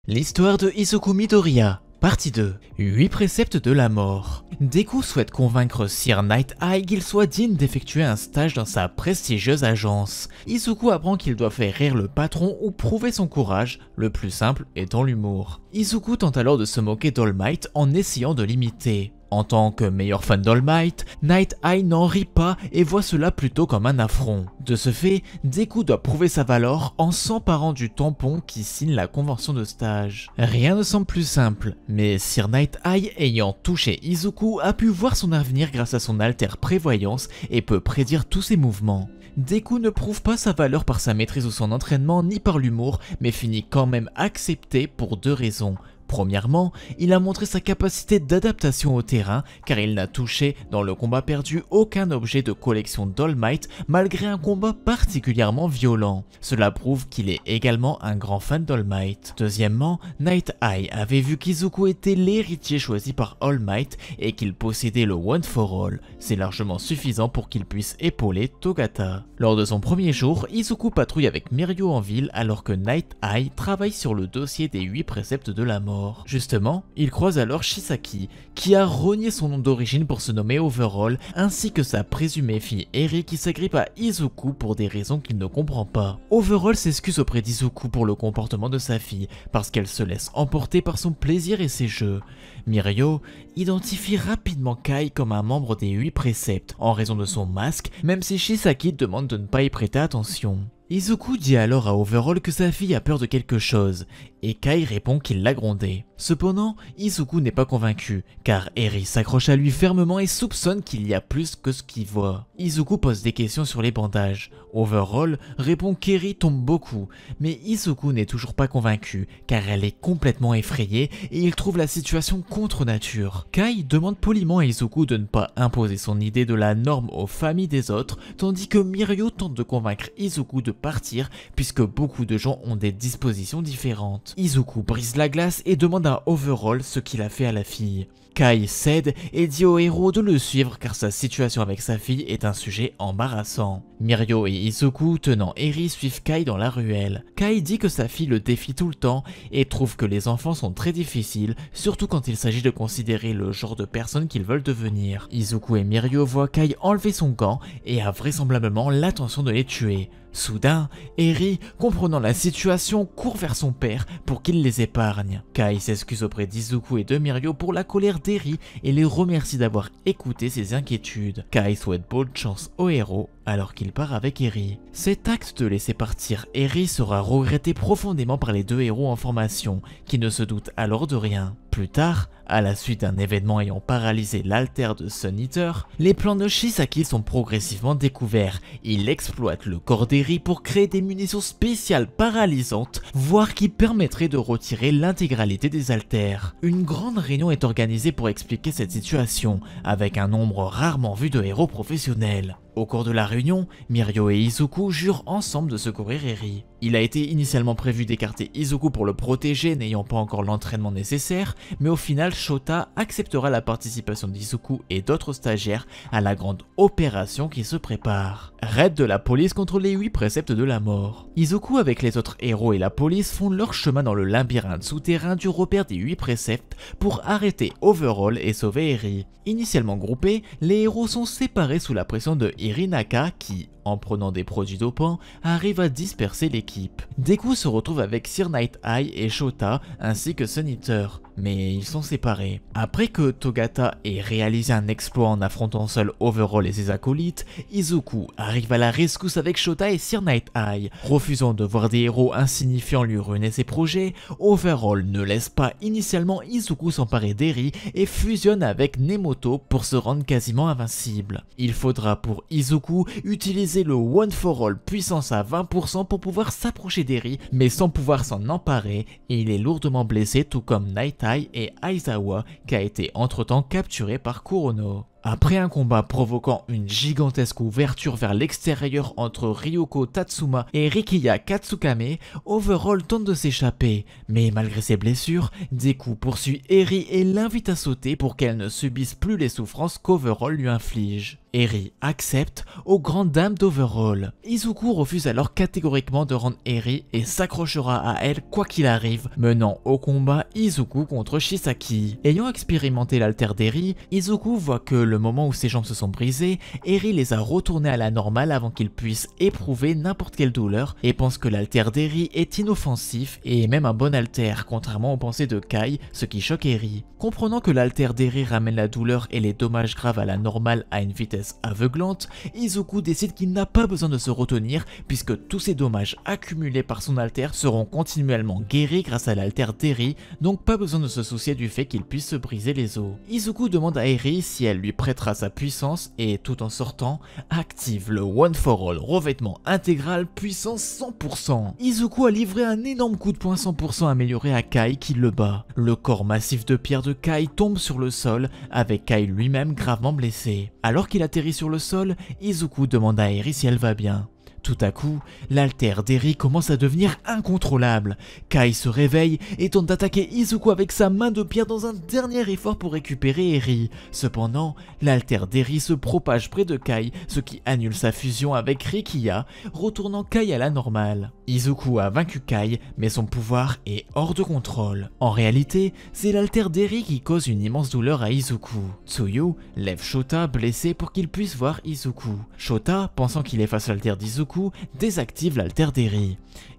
L'histoire de Izuku Midoriya, partie 2. 8 préceptes de la mort. Deku souhaite convaincre Sir Night Eye qu'il soit digne d'effectuer un stage dans sa prestigieuse agence. Izuku apprend qu'il doit faire rire le patron ou prouver son courage, le plus simple étant l'humour. Izuku tente alors de se moquer d'All Might en essayant de l'imiter. En tant que meilleur fan d'All Might, Night Eye n'en rit pas et voit cela plutôt comme un affront. De ce fait, Deku doit prouver sa valeur en s'emparant du tampon qui signe la convention de stage. Rien ne semble plus simple, mais Sir Night Eye ayant touché Izuku a pu voir son avenir grâce à son alter prévoyance et peut prédire tous ses mouvements. Deku ne prouve pas sa valeur par sa maîtrise ou son entraînement ni par l'humour, mais finit quand même accepté pour deux raisons. Premièrement, il a montré sa capacité d'adaptation au terrain car il n'a touché dans le combat perdu aucun objet de collection d'All Might malgré un combat particulièrement violent. Cela prouve qu'il est également un grand fan d'All Might. Deuxièmement, Night Eye avait vu qu'Izuku était l'héritier choisi par All Might et qu'il possédait le One for All. C'est largement suffisant pour qu'il puisse épauler Togata. Lors de son premier jour, Izuku patrouille avec Mirio en ville alors que Night Eye travaille sur le dossier des 8 préceptes de la mort. Justement, il croise alors Shisaki, qui a renié son nom d'origine pour se nommer Overall, ainsi que sa présumée fille Eri qui s'agrippe à Izuku pour des raisons qu'il ne comprend pas. Overall s'excuse auprès d'Izuku pour le comportement de sa fille, parce qu'elle se laisse emporter par son plaisir et ses jeux. Mirio identifie rapidement Kai comme un membre des 8 préceptes, en raison de son masque, même si Shisaki demande de ne pas y prêter attention. Izuku dit alors à Overall que sa fille a peur de quelque chose, et Kai répond qu'il l'a grondé. Cependant, Izuku n'est pas convaincu, car Eri s'accroche à lui fermement et soupçonne qu'il y a plus que ce qu'il voit. Izuku pose des questions sur les bandages. Overall répond qu'Eri tombe beaucoup, mais Izuku n'est toujours pas convaincu, car elle est complètement effrayée et il trouve la situation contre nature. Kai demande poliment à Izuku de ne pas imposer son idée de la norme aux familles des autres, tandis que Mirio tente de convaincre Izuku de partir, puisque beaucoup de gens ont des dispositions différentes. Izuku brise la glace et demande à Overall ce qu'il a fait à la fille. Kai cède et dit au héros de le suivre car sa situation avec sa fille est un sujet embarrassant. Mirio et Izuku, tenant Eri, suivent Kai dans la ruelle. Kai dit que sa fille le défie tout le temps et trouve que les enfants sont très difficiles, surtout quand il s'agit de considérer le genre de personnes qu'ils veulent devenir. Izuku et Mirio voient Kai enlever son gant et a vraisemblablement l'intention de les tuer. Soudain, Eri, comprenant la situation, court vers son père pour qu'il les épargne. Kai s'excuse auprès d'Izuku et de Mirio pour la colère d'Eri et les remercie d'avoir écouté ses inquiétudes. Kai souhaite bonne chance au héros alors qu'il part avec Eri. Cet acte de laisser partir Eri sera regretté profondément par les deux héros en formation, qui ne se doutent alors de rien. Plus tard, à la suite d'un événement ayant paralysé l'alter de Sun Eater, les plans de Shisaki sont progressivement découverts. Il exploite le corps d'Eri pour créer des munitions spéciales paralysantes, voire qui permettraient de retirer l'intégralité des alters. Une grande réunion est organisée pour expliquer cette situation, avec un nombre rarement vu de héros professionnels. Au cours de la réunion, Mirio et Izuku jurent ensemble de secourir Eri. Il a été initialement prévu d'écarter Izuku pour le protéger n'ayant pas encore l'entraînement nécessaire, mais au final Shota acceptera la participation d'Izuku et d'autres stagiaires à la grande opération qui se prépare. Raid de la police contre les 8 préceptes de la mort. Izuku avec les autres héros et la police font leur chemin dans le labyrinthe souterrain du repère des 8 préceptes pour arrêter Overall et sauver Eri. Initialement groupés, les héros sont séparés sous la pression de Hirinaka qui, en prenant des produits dopants, arrive à disperser l'équipe. Deku se retrouve avec Sir Night Eye et Shota ainsi que Sun Eater, mais ils sont séparés. Après que Togata ait réalisé un exploit en affrontant seul Overall et ses acolytes, Izuku arrive à la rescousse avec Shota et Sir Night Eye. Refusant de voir des héros insignifiants lui ruiner ses projets, Overall ne laisse pas initialement Izuku s'emparer d'Eri et fusionne avec Nemoto pour se rendre quasiment invincible. Il faudra pour Izuku utiliser le One for All puissance à 20% pour pouvoir s'approcher d'Eri mais sans pouvoir s'en emparer et il est lourdement blessé tout comme Night Eye et Aizawa qui a été entre-temps capturé par Kurono. Après un combat provoquant une gigantesque ouverture vers l'extérieur entre Ryuko Tatsuma et Rikiya Katsukame, Overall tente de s'échapper, mais malgré ses blessures, Deku poursuit Eri et l'invite à sauter pour qu'elle ne subisse plus les souffrances qu'Overall lui inflige. Eri accepte aux grandes dames d'Overall. Izuku refuse alors catégoriquement de rendre Eri et s'accrochera à elle quoi qu'il arrive, menant au combat Izuku contre Shisaki. Ayant expérimenté l'alter d'Eri, Izuku voit que le moment où ses jambes se sont brisées, Eri les a retournées à la normale avant qu'il puisse éprouver n'importe quelle douleur et pense que l'alter d'Eri est inoffensif et même un bon alter, contrairement aux pensées de Kai, ce qui choque Eri. Comprenant que l'alter d'Eri ramène la douleur et les dommages graves à la normale à une vitesse aveuglante, Izuku décide qu'il n'a pas besoin de se retenir puisque tous ces dommages accumulés par son alter seront continuellement guéris grâce à l'alter d'Eri, donc pas besoin de se soucier du fait qu'il puisse se briser les os. Izuku demande à Eri si elle lui prêtera sa puissance et tout en sortant, active le One for All revêtement intégral puissance 100%. Izuku a livré un énorme coup de poing 100% amélioré à Kai qui le bat. Le corps massif de pierre de Kai tombe sur le sol avec Kai lui-même gravement blessé. Alors qu'il atterrit sur le sol, Izuku demande à Eri si elle va bien. Tout à coup, l'alter d'Eri commence à devenir incontrôlable. Kai se réveille et tente d'attaquer Izuku avec sa main de pierre dans un dernier effort pour récupérer Eri. Cependant, l'alter d'Eri se propage près de Kai, ce qui annule sa fusion avec Rikiya, retournant Kai à la normale. Izuku a vaincu Kai, mais son pouvoir est hors de contrôle. En réalité, c'est l'alter d'Eri qui cause une immense douleur à Izuku. Tsuyu lève Shota blessé pour qu'il puisse voir Izuku. Shota, pensant qu'il efface l'alter d'Izuku, désactive l'alter d'Eri.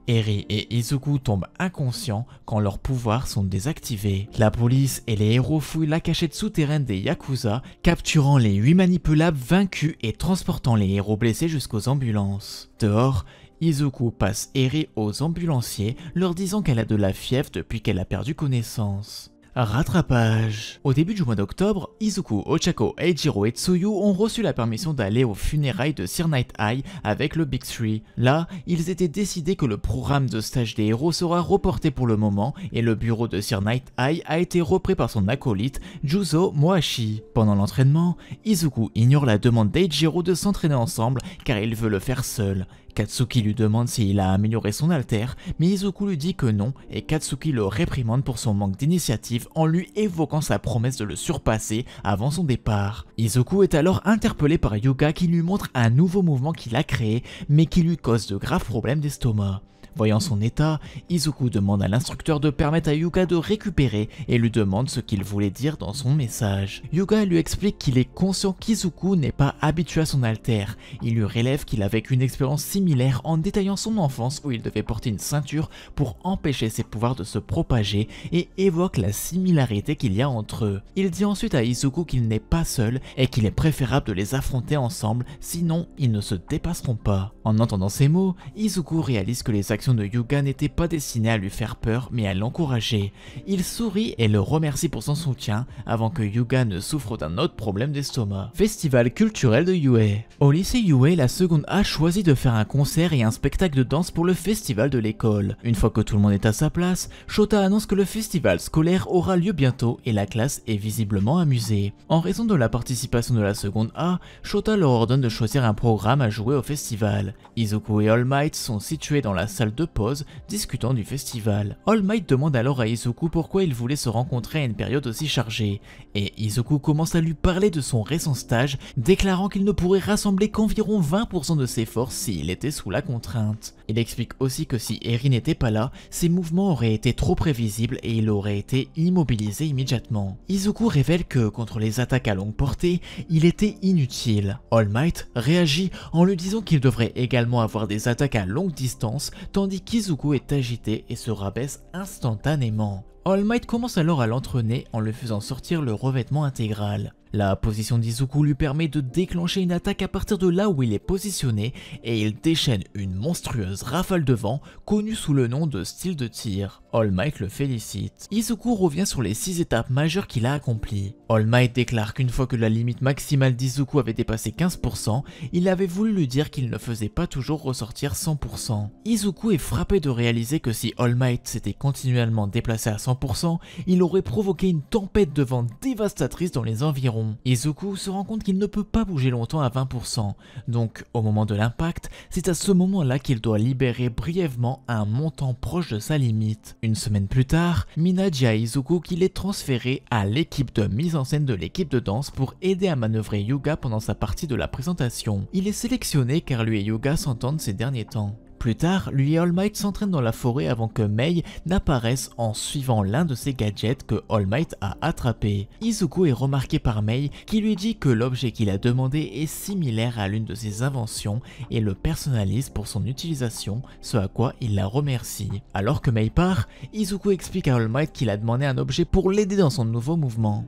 Eri et Izuku tombent inconscients quand leurs pouvoirs sont désactivés. La police et les héros fouillent la cachette souterraine des Yakuza, capturant les 8 manipulables vaincus et transportant les héros blessés jusqu'aux ambulances. Dehors, Izuku passe Eri aux ambulanciers, leur disant qu'elle a de la fièvre depuis qu'elle a perdu connaissance. Rattrapage. Au début du mois d'octobre, Izuku, Ochako, Eijiro et Tsuyu ont reçu la permission d'aller aux funérailles de Sir Night Eye avec le Big Three. Là, ils étaient décidés que le programme de stage des héros sera reporté pour le moment et le bureau de Sir Night Eye a été repris par son acolyte, Juzo Moashi. Pendant l'entraînement, Izuku ignore la demande d'Eijiro de s'entraîner ensemble car il veut le faire seul. Katsuki lui demande s'il a amélioré son alter, mais Izuku lui dit que non et Katsuki le réprimande pour son manque d'initiative en lui évoquant sa promesse de le surpasser avant son départ. Izuku est alors interpellé par Yuga qui lui montre un nouveau mouvement qu'il a créé mais qui lui cause de graves problèmes d'estomac. Voyant son état, Izuku demande à l'instructeur de permettre à Yuga de récupérer et lui demande ce qu'il voulait dire dans son message. Yuga lui explique qu'il est conscient qu'Izuku n'est pas habitué à son alter. Il lui relève qu'il a vécu une expérience similaire en détaillant son enfance où il devait porter une ceinture pour empêcher ses pouvoirs de se propager et évoque la similarité qu'il y a entre eux. Il dit ensuite à Izuku qu'il n'est pas seul et qu'il est préférable de les affronter ensemble, sinon ils ne se dépasseront pas. En entendant ces mots, Izuku réalise que les actions de Yuga n'étaient pas destinées à lui faire peur mais à l'encourager. Il sourit et le remercie pour son soutien avant que Yuga ne souffre d'un autre problème d'estomac. Festival culturel de Yue. Au lycée Yue, la seconde A choisit de faire un concert et un spectacle de danse pour le festival de l'école. Une fois que tout le monde est à sa place, Shota annonce que le festival scolaire aura lieu bientôt et la classe est visiblement amusée. En raison de la participation de la seconde A, Shota leur ordonne de choisir un programme à jouer au festival. Izuku et All Might sont situés dans la salle de pause discutant du festival. All Might demande alors à Izuku pourquoi il voulait se rencontrer à une période aussi chargée, et Izuku commence à lui parler de son récent stage, déclarant qu'il ne pourrait rassembler qu'environ 20% de ses forces s'il était sous la contrainte. Il explique aussi que si Eri n'était pas là, ses mouvements auraient été trop prévisibles et il aurait été immobilisé immédiatement. Izuku révèle que contre les attaques à longue portée, il était inutile. All Might réagit en lui disant qu'il devrait également avoir des attaques à longue distance, tandis qu'Izuku est agité et se rabaisse instantanément. All Might commence alors à l'entraîner en le faisant sortir le revêtement intégral. La position d'Izuku lui permet de déclencher une attaque à partir de là où il est positionné et il déchaîne une monstrueuse rafale de vent connue sous le nom de style de tir. All Might le félicite. Izuku revient sur les 6 étapes majeures qu'il a accomplies. All Might déclare qu'une fois que la limite maximale d'Izuku avait dépassé 15%, il avait voulu lui dire qu'il ne faisait pas toujours ressortir 100%. Izuku est frappé de réaliser que si All Might s'était continuellement déplacé à 100%, 100%, il aurait provoqué une tempête de vent dévastatrice dans les environs. Izuku se rend compte qu'il ne peut pas bouger longtemps à 20%, donc au moment de l'impact, c'est à ce moment-là qu'il doit libérer brièvement un montant proche de sa limite. Une semaine plus tard, Mina dit à Izuku qu'il est transféré à l'équipe de mise en scène de l'équipe de danse pour aider à manœuvrer Hyuga pendant sa partie de la présentation. Il est sélectionné car lui et Hyuga s'entendent ces derniers temps. Plus tard, lui et All Might s'entraînent dans la forêt avant que Mei n'apparaisse en suivant l'un de ses gadgets que All Might a attrapé. Izuku est remarqué par Mei qui lui dit que l'objet qu'il a demandé est similaire à l'une de ses inventions et le personnalise pour son utilisation, ce à quoi il la remercie. Alors que Mei part, Izuku explique à All Might qu'il a demandé un objet pour l'aider dans son nouveau mouvement.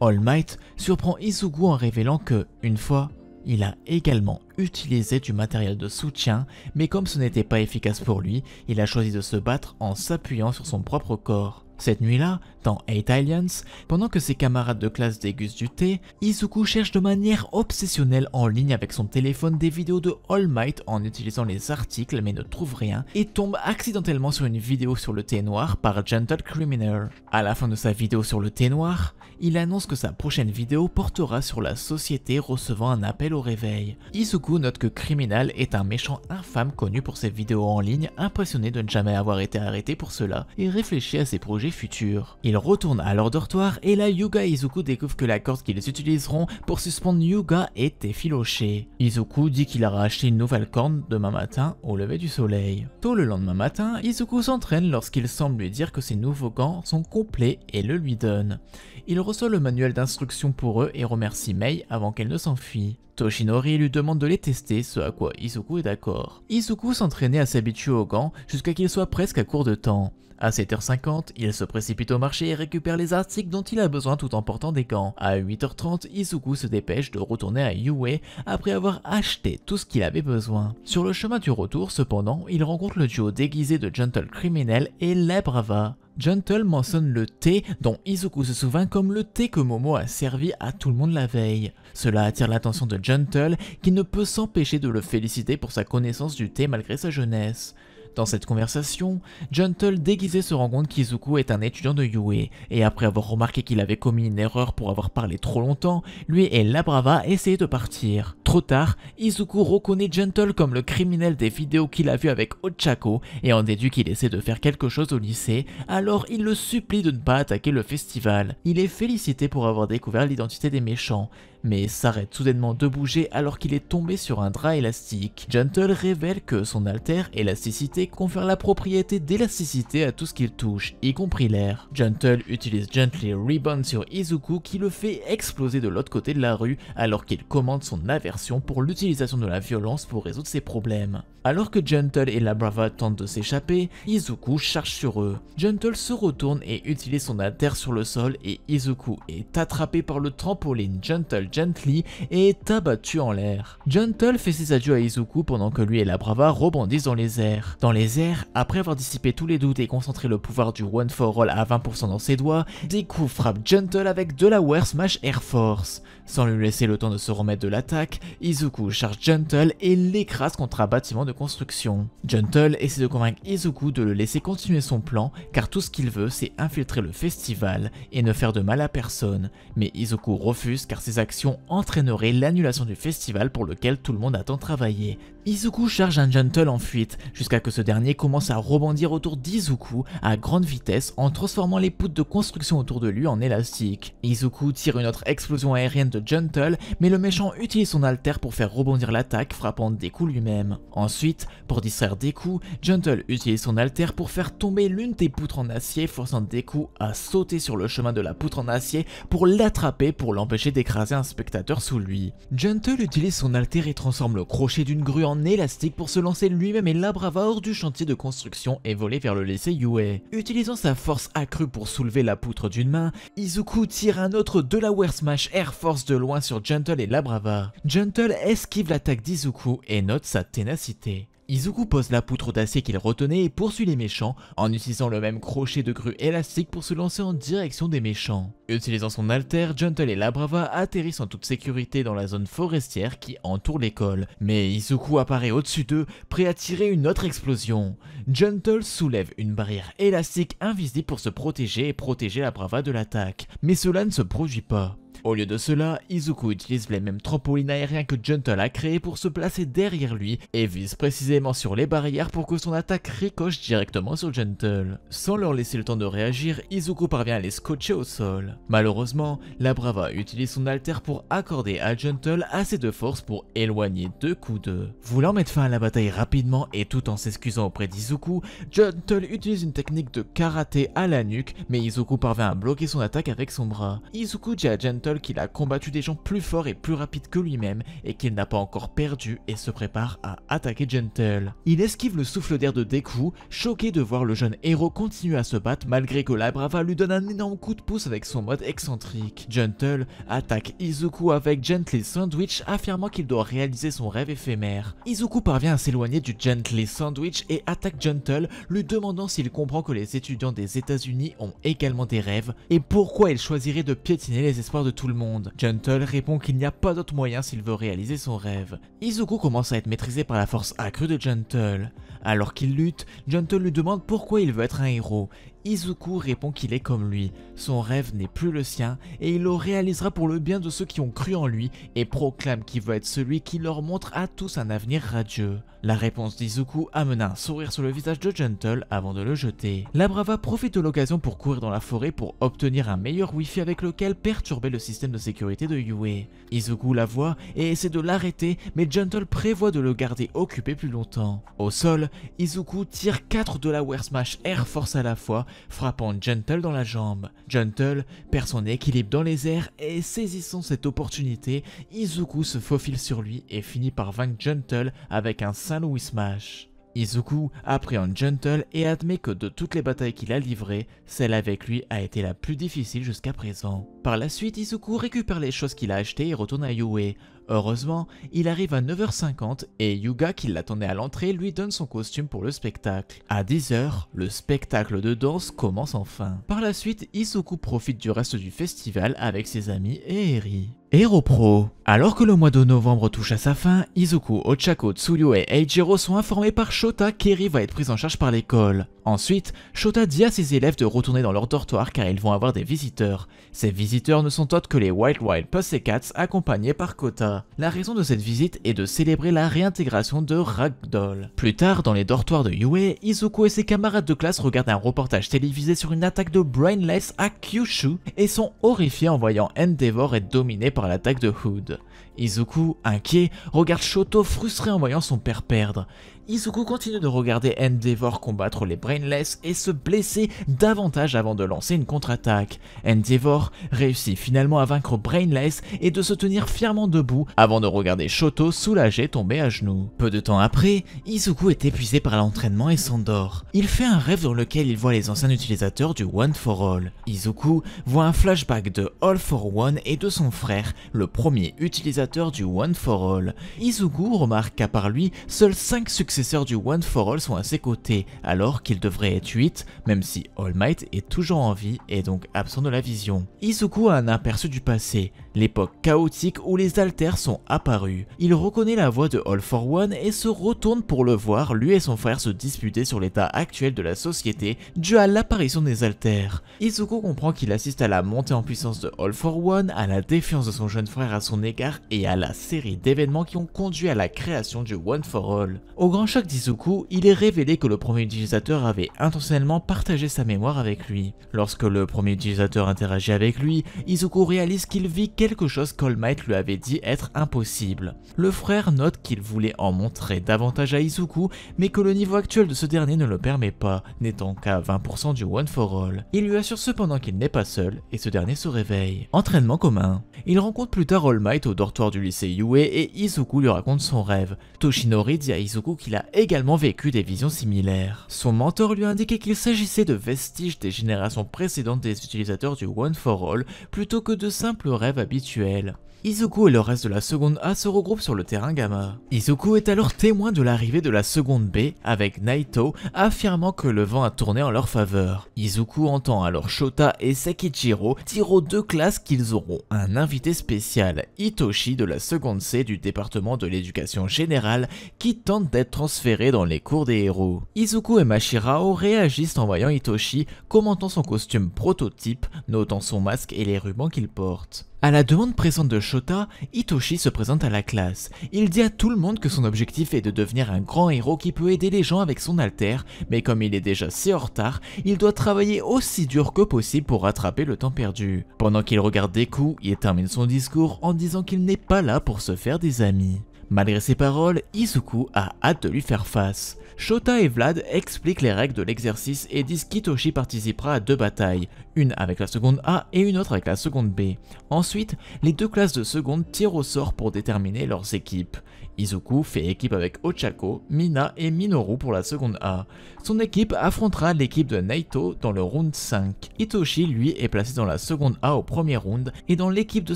All Might surprend Izuku en révélant que, une fois, il a également utilisé du matériel de soutien, mais comme ce n'était pas efficace pour lui, il a choisi de se battre en s'appuyant sur son propre corps. Cette nuit-là, dans 8 Aliens, pendant que ses camarades de classe dégustent du thé, Izuku cherche de manière obsessionnelle en ligne avec son téléphone des vidéos de All Might en utilisant les articles mais ne trouve rien et tombe accidentellement sur une vidéo sur le thé noir par Gentle Criminal. À la fin de sa vidéo sur le thé noir, il annonce que sa prochaine vidéo portera sur la société recevant un appel au réveil. Izuku note que Criminal est un méchant infâme connu pour ses vidéos en ligne, impressionné de ne jamais avoir été arrêté pour cela et réfléchit à ses projets futurs. Il retourne à leur dortoir et là Hyuga et Izuku découvrent que la corde qu'ils utiliseront pour suspendre Hyuga est effilochée. Izuku dit qu'il aura acheté une nouvelle corde demain matin au lever du soleil. Tôt le lendemain matin, Izuku s'entraîne lorsqu'il semble lui dire que ses nouveaux gants sont complets et le lui donne. Il reçoit le manuel d'instructions pour eux et remercie Mei avant qu'elle ne s'enfuit. Toshinori lui demande de les tester, ce à quoi Izuku est d'accord. Izuku s'entraînait à s'habituer aux gants jusqu'à qu'il soit presque à court de temps. À 7h50, il se précipite au marché et récupère les articles dont il a besoin tout en portant des gants. À 8h30, Izuku se dépêche de retourner à Yue après avoir acheté tout ce qu'il avait besoin. Sur le chemin du retour, cependant, il rencontre le duo déguisé de Gentle Criminal et La Brava. Gentle mentionne le thé dont Izuku se souvient comme le thé que Momo a servi à tout le monde la veille. Cela attire l'attention de Gentle qui ne peut s'empêcher de le féliciter pour sa connaissance du thé malgré sa jeunesse. Dans cette conversation, Gentle déguisé se rend compte qu'Izuku est un étudiant de Yue, et après avoir remarqué qu'il avait commis une erreur pour avoir parlé trop longtemps, lui et La Brava essaient de partir. Trop tard, Izuku reconnaît Gentle comme le criminel des vidéos qu'il a vu avec Ochako et en déduit qu'il essaie de faire quelque chose au lycée, alors il le supplie de ne pas attaquer le festival. Il est félicité pour avoir découvert l'identité des méchants, mais s'arrête soudainement de bouger alors qu'il est tombé sur un drap élastique. Gentle révèle que son alter élasticité confère la propriété d'élasticité à tout ce qu'il touche, y compris l'air. Gentle utilise Gently Rebound sur Izuku qui le fait exploser de l'autre côté de la rue alors qu'il commande son aversion pour l'utilisation de la violence pour résoudre ses problèmes. Alors que Gentle et La Brava tentent de s'échapper, Izuku charge sur eux. Gentle se retourne et utilise son alter sur le sol et Izuku est attrapé par le trampoline Gentle Gently et est abattu en l'air. Gentle fait ses adieux à Izuku pendant que lui et La Brava rebondissent dans les airs. Dans les airs, après avoir dissipé tous les doutes et concentré le pouvoir du One for All à 20% dans ses doigts, Deku frappe Gentle avec Delaware Smash Air Force. Sans lui laisser le temps de se remettre de l'attaque, Izuku charge Gentle et l'écrase contre un bâtiment de construction. Gentle essaie de convaincre Izuku de le laisser continuer son plan car tout ce qu'il veut c'est infiltrer le festival et ne faire de mal à personne, mais Izuku refuse car ses actions entraîneraient l'annulation du festival pour lequel tout le monde a tant travaillé. Izuku charge un Gentle en fuite jusqu'à que ce dernier commence à rebondir autour d'Izuku à grande vitesse en transformant les poutres de construction autour de lui en élastique. Izuku tire une autre explosion aérienne de Gentle, mais le méchant utilise son alter pour faire rebondir l'attaque, frappant Deku lui-même. Ensuite, pour distraire Deku, Gentle utilise son alter pour faire tomber l'une des poutres en acier, forçant Deku à sauter sur le chemin de la poutre en acier pour l'attraper pour l'empêcher d'écraser un spectateur sous lui. Gentle utilise son alter et transforme le crochet d'une grue en élastique pour se lancer lui-même et La Brava hors du chantier de construction et voler vers le lycée Yue. Utilisant sa force accrue pour soulever la poutre d'une main, Izuku tire un autre Delaware Smash Air Force de loin sur Gentle et La Brava. Gentle esquive l'attaque d'Izuku et note sa ténacité. Izuku pose la poutre d'acier qu'il retenait et poursuit les méchants en utilisant le même crochet de grue élastique pour se lancer en direction des méchants. Utilisant son alter, Gentle et Labrava atterrissent en toute sécurité dans la zone forestière qui entoure l'école. Mais Izuku apparaît au-dessus d'eux, prêt à tirer une autre explosion. Gentle soulève une barrière élastique invisible pour se protéger et protéger Labrava de l'attaque. Mais cela ne se produit pas. Au lieu de cela, Izuku utilise les mêmes trampolines aériens que Gentle a créés pour se placer derrière lui et vise précisément sur les barrières pour que son attaque ricoche directement sur Gentle. Sans leur laisser le temps de réagir, Izuku parvient à les scotcher au sol. Malheureusement, Labrava utilise son alter pour accorder à Gentle assez de force pour éloigner 2 coups d'eux. Voulant mettre fin à la bataille rapidement et tout en s'excusant auprès d'Izuku, Gentle utilise une technique de karaté à la nuque, mais Izuku parvient à bloquer son attaque avec son bras. Izuku dit à Gentle qu'il a combattu des gens plus forts et plus rapides que lui-même et qu'il n'a pas encore perdu et se prépare à attaquer Gentle. Il esquive le souffle d'air de Deku, choqué de voir le jeune héros continuer à se battre malgré que Labrava lui donne un énorme coup de pouce avec son mode excentrique. Gentle attaque Izuku avec Gently Sandwich, affirmant qu'il doit réaliser son rêve éphémère. Izuku parvient à s'éloigner du Gently Sandwich et attaque Gentle, lui demandant s'il comprend que les étudiants des États-Unis ont également des rêves et pourquoi il choisirait de piétiner les espoirs de tout le monde. Gentle répond qu'il n'y a pas d'autre moyen s'il veut réaliser son rêve. Izuku commence à être maîtrisé par la force accrue de Gentle. Alors qu'il lutte, Gentle lui demande pourquoi il veut être un héros. Izuku répond qu'il est comme lui, son rêve n'est plus le sien et il le réalisera pour le bien de ceux qui ont cru en lui et proclame qu'il veut être celui qui leur montre à tous un avenir radieux. La réponse d'Izuku amena un sourire sur le visage de Gentle avant de le jeter. Labrava profite de l'occasion pour courir dans la forêt pour obtenir un meilleur wifi avec lequel perturber le système de sécurité de Yue. Izuku la voit et essaie de l'arrêter, mais Gentle prévoit de le garder occupé plus longtemps. Au sol, Izuku tire 4 Delaware Smash Air Force à la fois, frappant Gentle dans la jambe. Gentle perd son équilibre dans les airs et saisissant cette opportunité, Izuku se faufile sur lui et finit par vaincre Gentle avec un Saint-Louis Smash. Izuku appréhende Gentle et admet que de toutes les batailles qu'il a livrées, celle avec lui a été la plus difficile jusqu'à présent. Par la suite, Izuku récupère les choses qu'il a achetées et retourne à Yue. Heureusement, il arrive à 9h50 et Yuga, qui l'attendait à l'entrée, lui donne son costume pour le spectacle. À 10h, le spectacle de danse commence enfin. Par la suite, Izuku profite du reste du festival avec ses amis et Eri. Hero Pro. Alors que le mois de novembre touche à sa fin, Izuku, Ochako, Tsuyu et Eijiro sont informés par Shota qu'Eri va être prise en charge par l'école. Ensuite, Shota dit à ses élèves de retourner dans leur dortoir car ils vont avoir des visiteurs. Ces visiteurs ne sont autres que les Wild Wild Pussycats accompagnés par Kota. La raison de cette visite est de célébrer la réintégration de Ragdoll. Plus tard, dans les dortoirs de Yue, Izuku et ses camarades de classe regardent un reportage télévisé sur une attaque de Brainless à Kyushu et sont horrifiés en voyant Endeavor être dominé par l'attaque de Hood. Izuku, inquiet, regarde Shoto frustré en voyant son père perdre. Izuku continue de regarder Endeavor combattre les Brainless et se blesser davantage avant de lancer une contre-attaque. Endeavor réussit finalement à vaincre Brainless et de se tenir fièrement debout avant de regarder Shoto soulagé tomber à genoux. Peu de temps après, Izuku est épuisé par l'entraînement et s'endort. Il fait un rêve dans lequel il voit les anciens utilisateurs du One for All. Izuku voit un flashback de All for One et de son frère, le premier utilisateur du One for All. Izuku remarque qu'à part lui, seuls 5 successeurs du One for All sont à ses côtés, alors qu'il devrait être 8, même si All Might est toujours en vie et donc absent de la vision. Izuku a un aperçu du passé, l'époque chaotique où les alters sont apparus. Il reconnaît la voix de All for One et se retourne pour le voir, lui et son frère se disputer sur l'état actuel de la société dû à l'apparition des alters. Izuku comprend qu'il assiste à la montée en puissance de All for One, à la défiance de son jeune frère à son égard et à la série d'événements qui ont conduit à la création du One for All. Au grand choc d'Izuku, il est révélé que le premier utilisateur avait intentionnellement partagé sa mémoire avec lui. Lorsque le premier utilisateur interagit avec lui, Izuku réalise qu'il vit quelque chose qu'All Might lui avait dit être impossible. Le frère note qu'il voulait en montrer davantage à Izuku, mais que le niveau actuel de ce dernier ne le permet pas, n'étant qu'à 20% du One for All. Il lui assure cependant qu'il n'est pas seul, et ce dernier se réveille. Entraînement commun. Il rencontre plus tard All Might au dortoir du lycée Yue et Izuku lui raconte son rêve. Toshinori dit à Izuku qu'il a également vécu des visions similaires. Son mentor porteur lui a indiqué qu'il s'agissait de vestiges des générations précédentes des utilisateurs du One for All plutôt que de simples rêves habituels. Izuku et le reste de la seconde A se regroupent sur le terrain Gamma. Izuku est alors témoin de l'arrivée de la seconde B avec Naito affirmant que le vent a tourné en leur faveur. Izuku entend alors Shota et Sekichiro dire aux deux classes qu'ils auront un invité spécial, Hitoshi de la seconde C du département de l'éducation générale qui tente d'être transféré dans les cours des héros. Izuku et Mashirao réagissent en voyant Hitoshi commentant son costume prototype, notant son masque et les rubans qu'il porte. À la demande pressante de Shota, Hitoshi se présente à la classe. Il dit à tout le monde que son objectif est de devenir un grand héros qui peut aider les gens avec son alter, mais comme il est déjà si en retard, il doit travailler aussi dur que possible pour rattraper le temps perdu. Pendant qu'il regarde Deku, il termine son discours en disant qu'il n'est pas là pour se faire des amis. Malgré ces paroles, Izuku a hâte de lui faire face. Shota et Vlad expliquent les règles de l'exercice et disent qu'Hitoshi participera à 2 batailles, une avec la seconde A et une autre avec la seconde B. Ensuite, les 2 classes de seconde tirent au sort pour déterminer leurs équipes. Izuku fait équipe avec Ochako, Mina et Minoru pour la seconde A. Son équipe affrontera l'équipe de Naito dans le round 5. Hitoshi lui est placé dans la seconde A au premier round et dans l'équipe de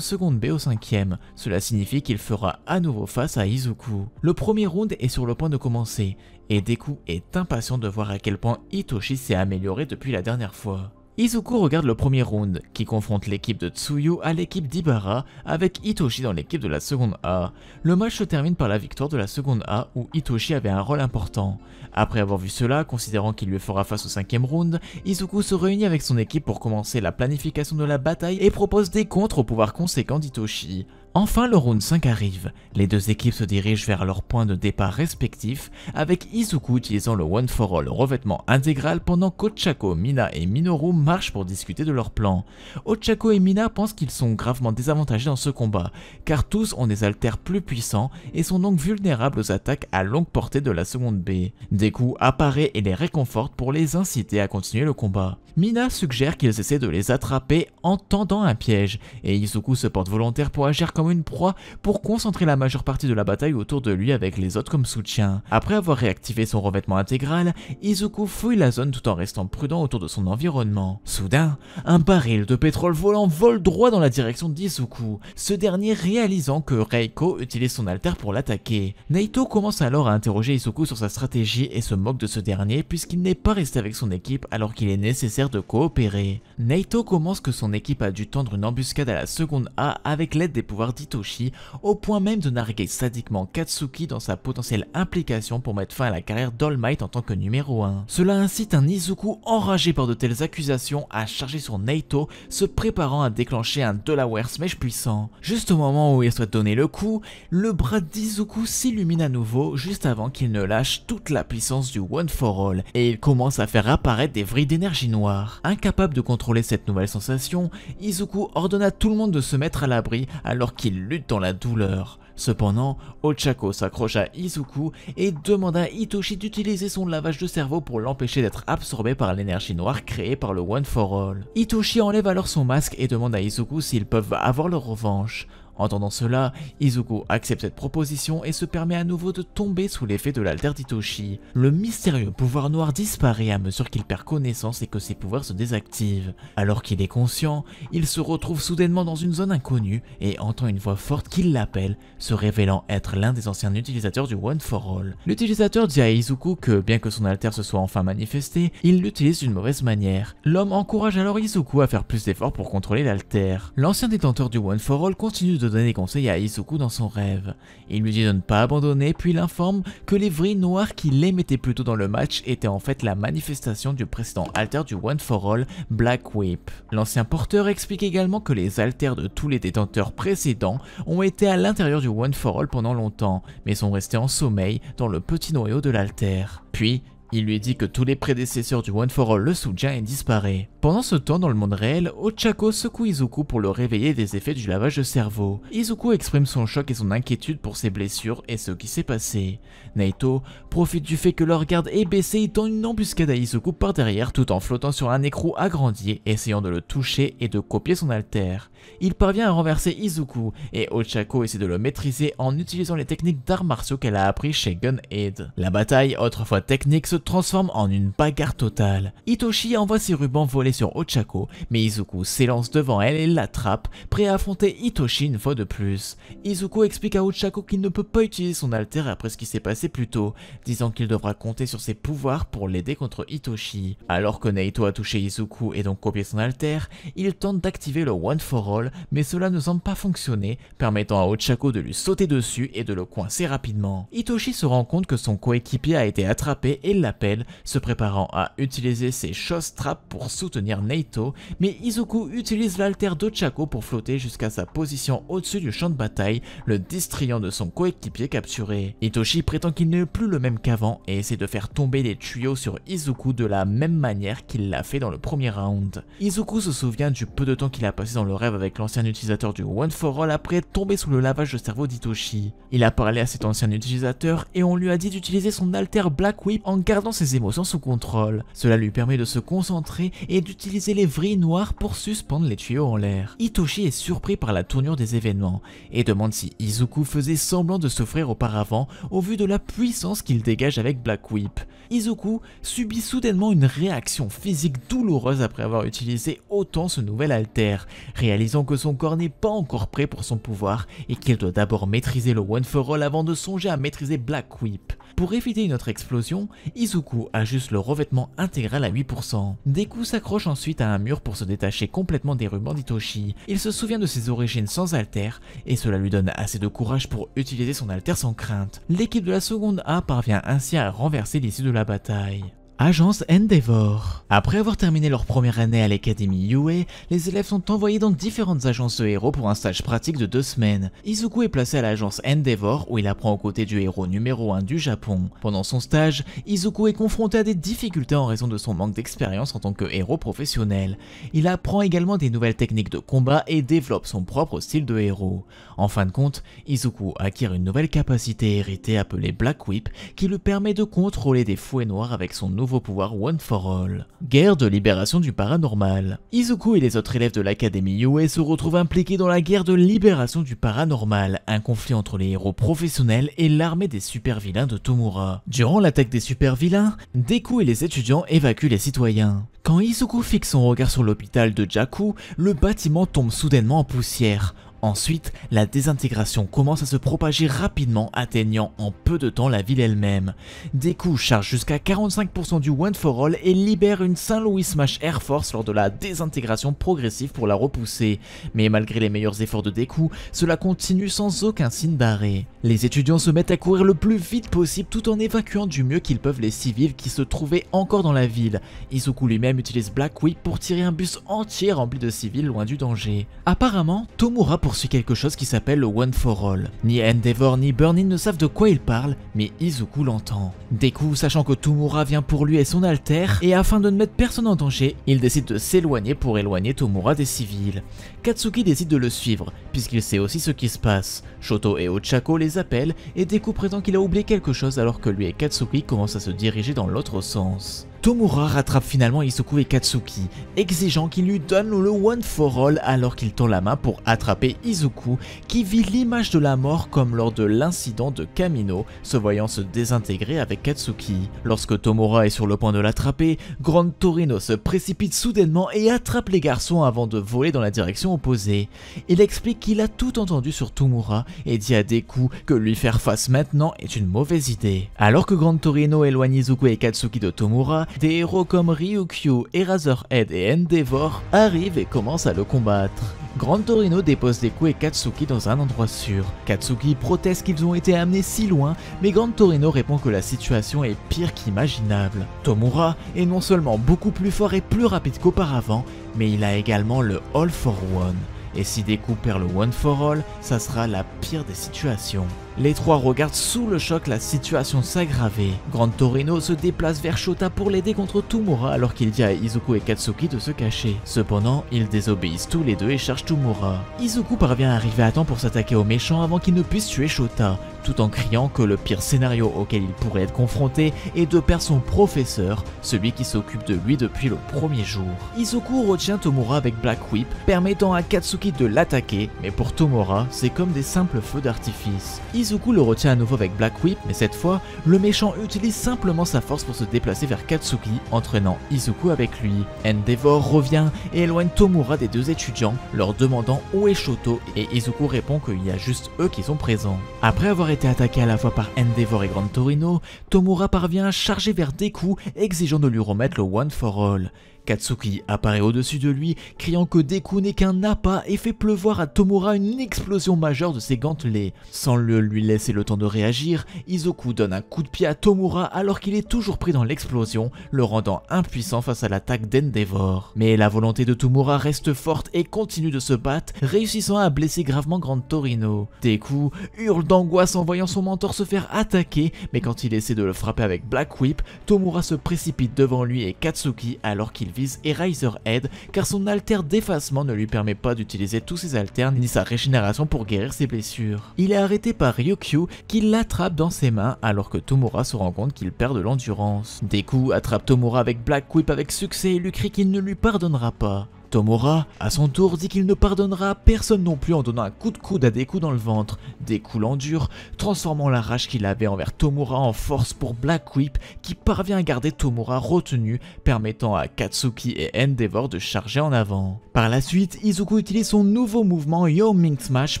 seconde B au 5e. Cela signifie qu'il fera à nouveau face à Izuku. Le premier round est sur le point de commencer et Deku est impatient de voir à quel point Hitoshi s'est amélioré depuis la dernière fois. Izuku regarde le premier round, qui confronte l'équipe de Tsuyu à l'équipe d'Ibara, avec Hitoshi dans l'équipe de la seconde A. Le match se termine par la victoire de la seconde A, où Hitoshi avait un rôle important. Après avoir vu cela, considérant qu'il lui fera face au 5e round, Izuku se réunit avec son équipe pour commencer la planification de la bataille et propose des contres au pouvoir conséquent d'Hitoshi. Enfin, le round 5 arrive. Les 2 équipes se dirigent vers leurs points de départ respectifs, avec Izuku utilisant le One for All revêtement intégral pendant qu'Ochako, Mina et Minoru marchent pour discuter de leur plan. Ochako et Mina pensent qu'ils sont gravement désavantagés dans ce combat, car tous ont des haltères plus puissants et sont donc vulnérables aux attaques à longue portée de la seconde B. Deku apparaît et les réconforte pour les inciter à continuer le combat. Mina suggère qu'ils essaient de les attraper en tendant un piège, et Izuku se porte volontaire pour agir comme une proie pour concentrer la majeure partie de la bataille autour de lui avec les autres comme soutien. Après avoir réactivé son revêtement intégral, Izuku fouille la zone tout en restant prudent autour de son environnement. Soudain, un baril de pétrole volant vole droit dans la direction d'Izuku, ce dernier réalisant que Reiko utilise son alter pour l'attaquer. Naito commence alors à interroger Izuku sur sa stratégie et se moque de ce dernier puisqu'il n'est pas resté avec son équipe alors qu'il est nécessaire de coopérer. Naito commence que son équipe a dû tendre une embuscade à la seconde A avec l'aide des pouvoirs d'Hitoshi, au point même de narguer sadiquement Katsuki dans sa potentielle implication pour mettre fin à la carrière d'All Might en tant que numéro 1. Cela incite un Izuku enragé par de telles accusations à charger sur Naito, se préparant à déclencher un Delaware Smash puissant. Juste au moment où il souhaite donner le coup, le bras d'Izuku s'illumine à nouveau juste avant qu'il ne lâche toute la puissance du One for All et il commence à faire apparaître des vrilles d'énergie noire. Incapable de contrôler cette nouvelle sensation, Izuku ordonne à tout le monde de se mettre à l'abri alors qu'il lutte dans la douleur. Cependant, Ochako s'accroche à Izuku et demande à Hitoshi d'utiliser son lavage de cerveau pour l'empêcher d'être absorbé par l'énergie noire créée par le One for All. Hitoshi enlève alors son masque et demande à Izuku s'ils peuvent avoir leur revanche. Entendant cela, Izuku accepte cette proposition et se permet à nouveau de tomber sous l'effet de l'alter d'Hitoshi. Le mystérieux pouvoir noir disparaît à mesure qu'il perd connaissance et que ses pouvoirs se désactivent. Alors qu'il est conscient, il se retrouve soudainement dans une zone inconnue et entend une voix forte qui l'appelle, se révélant être l'un des anciens utilisateurs du One for All. L'utilisateur dit à Izuku que bien que son alter se soit enfin manifesté, il l'utilise d'une mauvaise manière. L'homme encourage alors Izuku à faire plus d'efforts pour contrôler l'alter. L'ancien détenteur du One for All continue de donner des conseils à Izuku dans son rêve. Il lui dit de ne pas abandonner puis l'informe que les vrilles noires qu'il émettait plus tôt dans le match étaient en fait la manifestation du précédent alter du One for All, Black Whip. L'ancien porteur explique également que les alters de tous les détenteurs précédents ont été à l'intérieur du One for All pendant longtemps, mais sont restés en sommeil dans le petit noyau de l'alter. Puis, il lui dit que tous les prédécesseurs du One for All le soutiennent et disparaît. Pendant ce temps, dans le monde réel, Ochako secoue Izuku pour le réveiller des effets du lavage de cerveau. Izuku exprime son choc et son inquiétude pour ses blessures et ce qui s'est passé. Naito profite du fait que leur garde est baissée et tend une embuscade à Izuku par derrière tout en flottant sur un écrou agrandi, essayant de le toucher et de copier son alter. Il parvient à renverser Izuku et Ochako essaie de le maîtriser en utilisant les techniques d'arts martiaux qu'elle a appris chez Gunhead. La bataille, autrefois technique, se transforme en une bagarre totale. Hitoshi envoie ses rubans voler sur Ochako, mais Izuku s'élance devant elle et l'attrape, prêt à affronter Hitoshi une fois de plus. Izuku explique à Ochako qu'il ne peut pas utiliser son alter après ce qui s'est passé plus tôt, disant qu'il devra compter sur ses pouvoirs pour l'aider contre Hitoshi. Alors que Naito a touché Izuku et donc copié son alter, il tente d'activer le One for All, mais cela ne semble pas fonctionner, permettant à Ochako de lui sauter dessus et de le coincer rapidement. Hitoshi se rend compte que son coéquipier a été attrapé et l'appelle, se préparant à utiliser ses Shoss Trap pour soutenir Naito, mais Izuku utilise l'alter d'Ochako pour flotter jusqu'à sa position au-dessus du champ de bataille, le distrayant de son coéquipier capturé. Hitoshi prétend qu'il n'est plus le même qu'avant et essaie de faire tomber les tuyaux sur Izuku de la même manière qu'il l'a fait dans le premier round. Izuku se souvient du peu de temps qu'il a passé dans le rêve avec l'ancien utilisateur du One for All après être tombé sous le lavage de cerveau d'Hitoshi. Il a parlé à cet ancien utilisateur et on lui a dit d'utiliser son alter Black Whip en gardant ses émotions sous contrôle. Cela lui permet de se concentrer et d'utiliser les vrilles noires pour suspendre les tuyaux en l'air. Hitoshi est surpris par la tournure des événements et demande si Izuku faisait semblant de souffrir auparavant au vu de la puissance qu'il dégage avec Black Whip. Izuku subit soudainement une réaction physique douloureuse après avoir utilisé autant ce nouvel alter, réalisant que son corps n'est pas encore prêt pour son pouvoir et qu'il doit d'abord maîtriser le One for All avant de songer à maîtriser Black Whip. Pour éviter une autre explosion, Izuku ajuste le revêtement intégral à 8%. Deku s'accroche ensuite à un mur pour se détacher complètement des rubans d'Hitoshi. Il se souvient de ses origines sans alter et cela lui donne assez de courage pour utiliser son alter sans crainte. L'équipe de la seconde A parvient ainsi à renverser l'issue de la bataille. Agence Endeavor. Après avoir terminé leur première année à l'Académie UA, les élèves sont envoyés dans différentes agences de héros pour un stage pratique de 2 semaines. Izuku est placé à l'agence Endeavor où il apprend aux côtés du héros numéro 1 du Japon. Pendant son stage, Izuku est confronté à des difficultés en raison de son manque d'expérience en tant que héros professionnel. Il apprend également des nouvelles techniques de combat et développe son propre style de héros. En fin de compte, Izuku acquiert une nouvelle capacité héritée appelée Black Whip qui lui permet de contrôler des fouets noirs avec son nouveau pouvoir One for All. Guerre de libération du paranormal. Izuku et les autres élèves de l'Académie UA se retrouvent impliqués dans la guerre de libération du paranormal, un conflit entre les héros professionnels et l'armée des super vilains de Tomura. Durant l'attaque des super vilains, Deku et les étudiants évacuent les citoyens. Quand Izuku fixe son regard sur l'hôpital de Jaku, le bâtiment tombe soudainement en poussière. Ensuite, la désintégration commence à se propager rapidement, atteignant en peu de temps la ville elle-même. Deku charge jusqu'à 45% du One for All et libère une Saint Louis Smash Air Force lors de la désintégration progressive pour la repousser. Mais malgré les meilleurs efforts de Deku, cela continue sans aucun signe d'arrêt. Les étudiants se mettent à courir le plus vite possible tout en évacuant du mieux qu'ils peuvent les civils qui se trouvaient encore dans la ville. Izuku lui-même utilise Black Whip pour tirer un bus entier rempli de civils loin du danger. Apparemment, Tomura poursuit quelque chose qui s'appelle le One for All. Ni Endeavor ni Burnin ne savent de quoi il parle, mais Izuku l'entend. Deku, sachant que Tomura vient pour lui et son alter, et afin de ne mettre personne en danger, il décide de s'éloigner pour éloigner Tomura des civils. Katsuki décide de le suivre, puisqu'il sait aussi ce qui se passe. Shoto et Ochako les appellent, et Deku prétend qu'il a oublié quelque chose alors que lui et Katsuki commencent à se diriger dans l'autre sens. Tomura rattrape finalement Izuku et Katsuki, exigeant qu'il lui donne le One for All alors qu'il tend la main pour attraper Izuku, qui vit l'image de la mort comme lors de l'incident de Kamino, se voyant se désintégrer avec Katsuki. Lorsque Tomura est sur le point de l'attraper, Grand Torino se précipite soudainement et attrape les garçons avant de voler dans la direction opposée. Il explique qu'il a tout entendu sur Tomura et dit à Deku que lui faire face maintenant est une mauvaise idée. Alors que Grand Torino éloigne Izuku et Katsuki de Tomura, des héros comme Ryukyu, Eraserhead et Endeavor arrivent et commencent à le combattre. Grand Torino dépose Deku et Katsuki dans un endroit sûr. Katsuki proteste qu'ils ont été amenés si loin, mais Grand Torino répond que la situation est pire qu'imaginable. Tomura est non seulement beaucoup plus fort et plus rapide qu'auparavant, mais il a également le All for One. Et si Deku perd le One for All, ça sera la pire des situations. Les trois regardent sous le choc la situation s'aggraver. Grand Torino se déplace vers Shota pour l'aider contre Tomura alors qu'il dit à Izuku et Katsuki de se cacher. Cependant, ils désobéissent tous les deux et cherchent Tomura. Izuku parvient à arriver à temps pour s'attaquer aux méchants avant qu'ils ne puissent tuer Shota, tout en criant que le pire scénario auquel il pourrait être confronté est de perdre son professeur, celui qui s'occupe de lui depuis le premier jour. Izuku retient Tomura avec Black Whip, permettant à Katsuki de l'attaquer, mais pour Tomura, c'est comme des simples feux d'artifice. Izuku le retient à nouveau avec Black Whip, mais cette fois, le méchant utilise simplement sa force pour se déplacer vers Katsuki, entraînant Izuku avec lui. Endeavor revient et éloigne Tomura des deux étudiants, leur demandant où est Shoto, et Izuku répond qu'il y a juste eux qui sont présents. Après avoir été attaqué à la fois par Endeavor et Grand Torino, Tomura parvient à charger vers Deku, exigeant de lui remettre le One for All. Katsuki apparaît au-dessus de lui, criant que Deku n'est qu'un appât et fait pleuvoir à Tomura une explosion majeure de ses gantelets. Sans lui laisser le temps de réagir, Izuku donne un coup de pied à Tomura alors qu'il est toujours pris dans l'explosion, le rendant impuissant face à l'attaque d'Endeavor. Mais la volonté de Tomura reste forte et continue de se battre, réussissant à blesser gravement Grand Torino. Deku hurle d'angoisse en voyant son mentor se faire attaquer, mais quand il essaie de le frapper avec Black Whip, Tomura se précipite devant lui et Katsuki alors qu'il vise Eraserhead car son alter d'effacement ne lui permet pas d'utiliser tous ses alters ni sa régénération pour guérir ses blessures. Il est arrêté par Ryukyu qui l'attrape dans ses mains alors que Tomura se rend compte qu'il perd de l'endurance. Deku attrape Tomura avec Black Whip avec succès et lui crie qu'il ne lui pardonnera pas. Tomura, à son tour, dit qu'il ne pardonnera à personne non plus en donnant un coup de coude à Deku dans le ventre. Deku l'endure, transformant la rage qu'il avait envers Tomura en force pour Black Whip qui parvient à garder Tomura retenu, permettant à Katsuki et Endeavor de charger en avant. Par la suite, Izuku utilise son nouveau mouvement Yo Ming Smash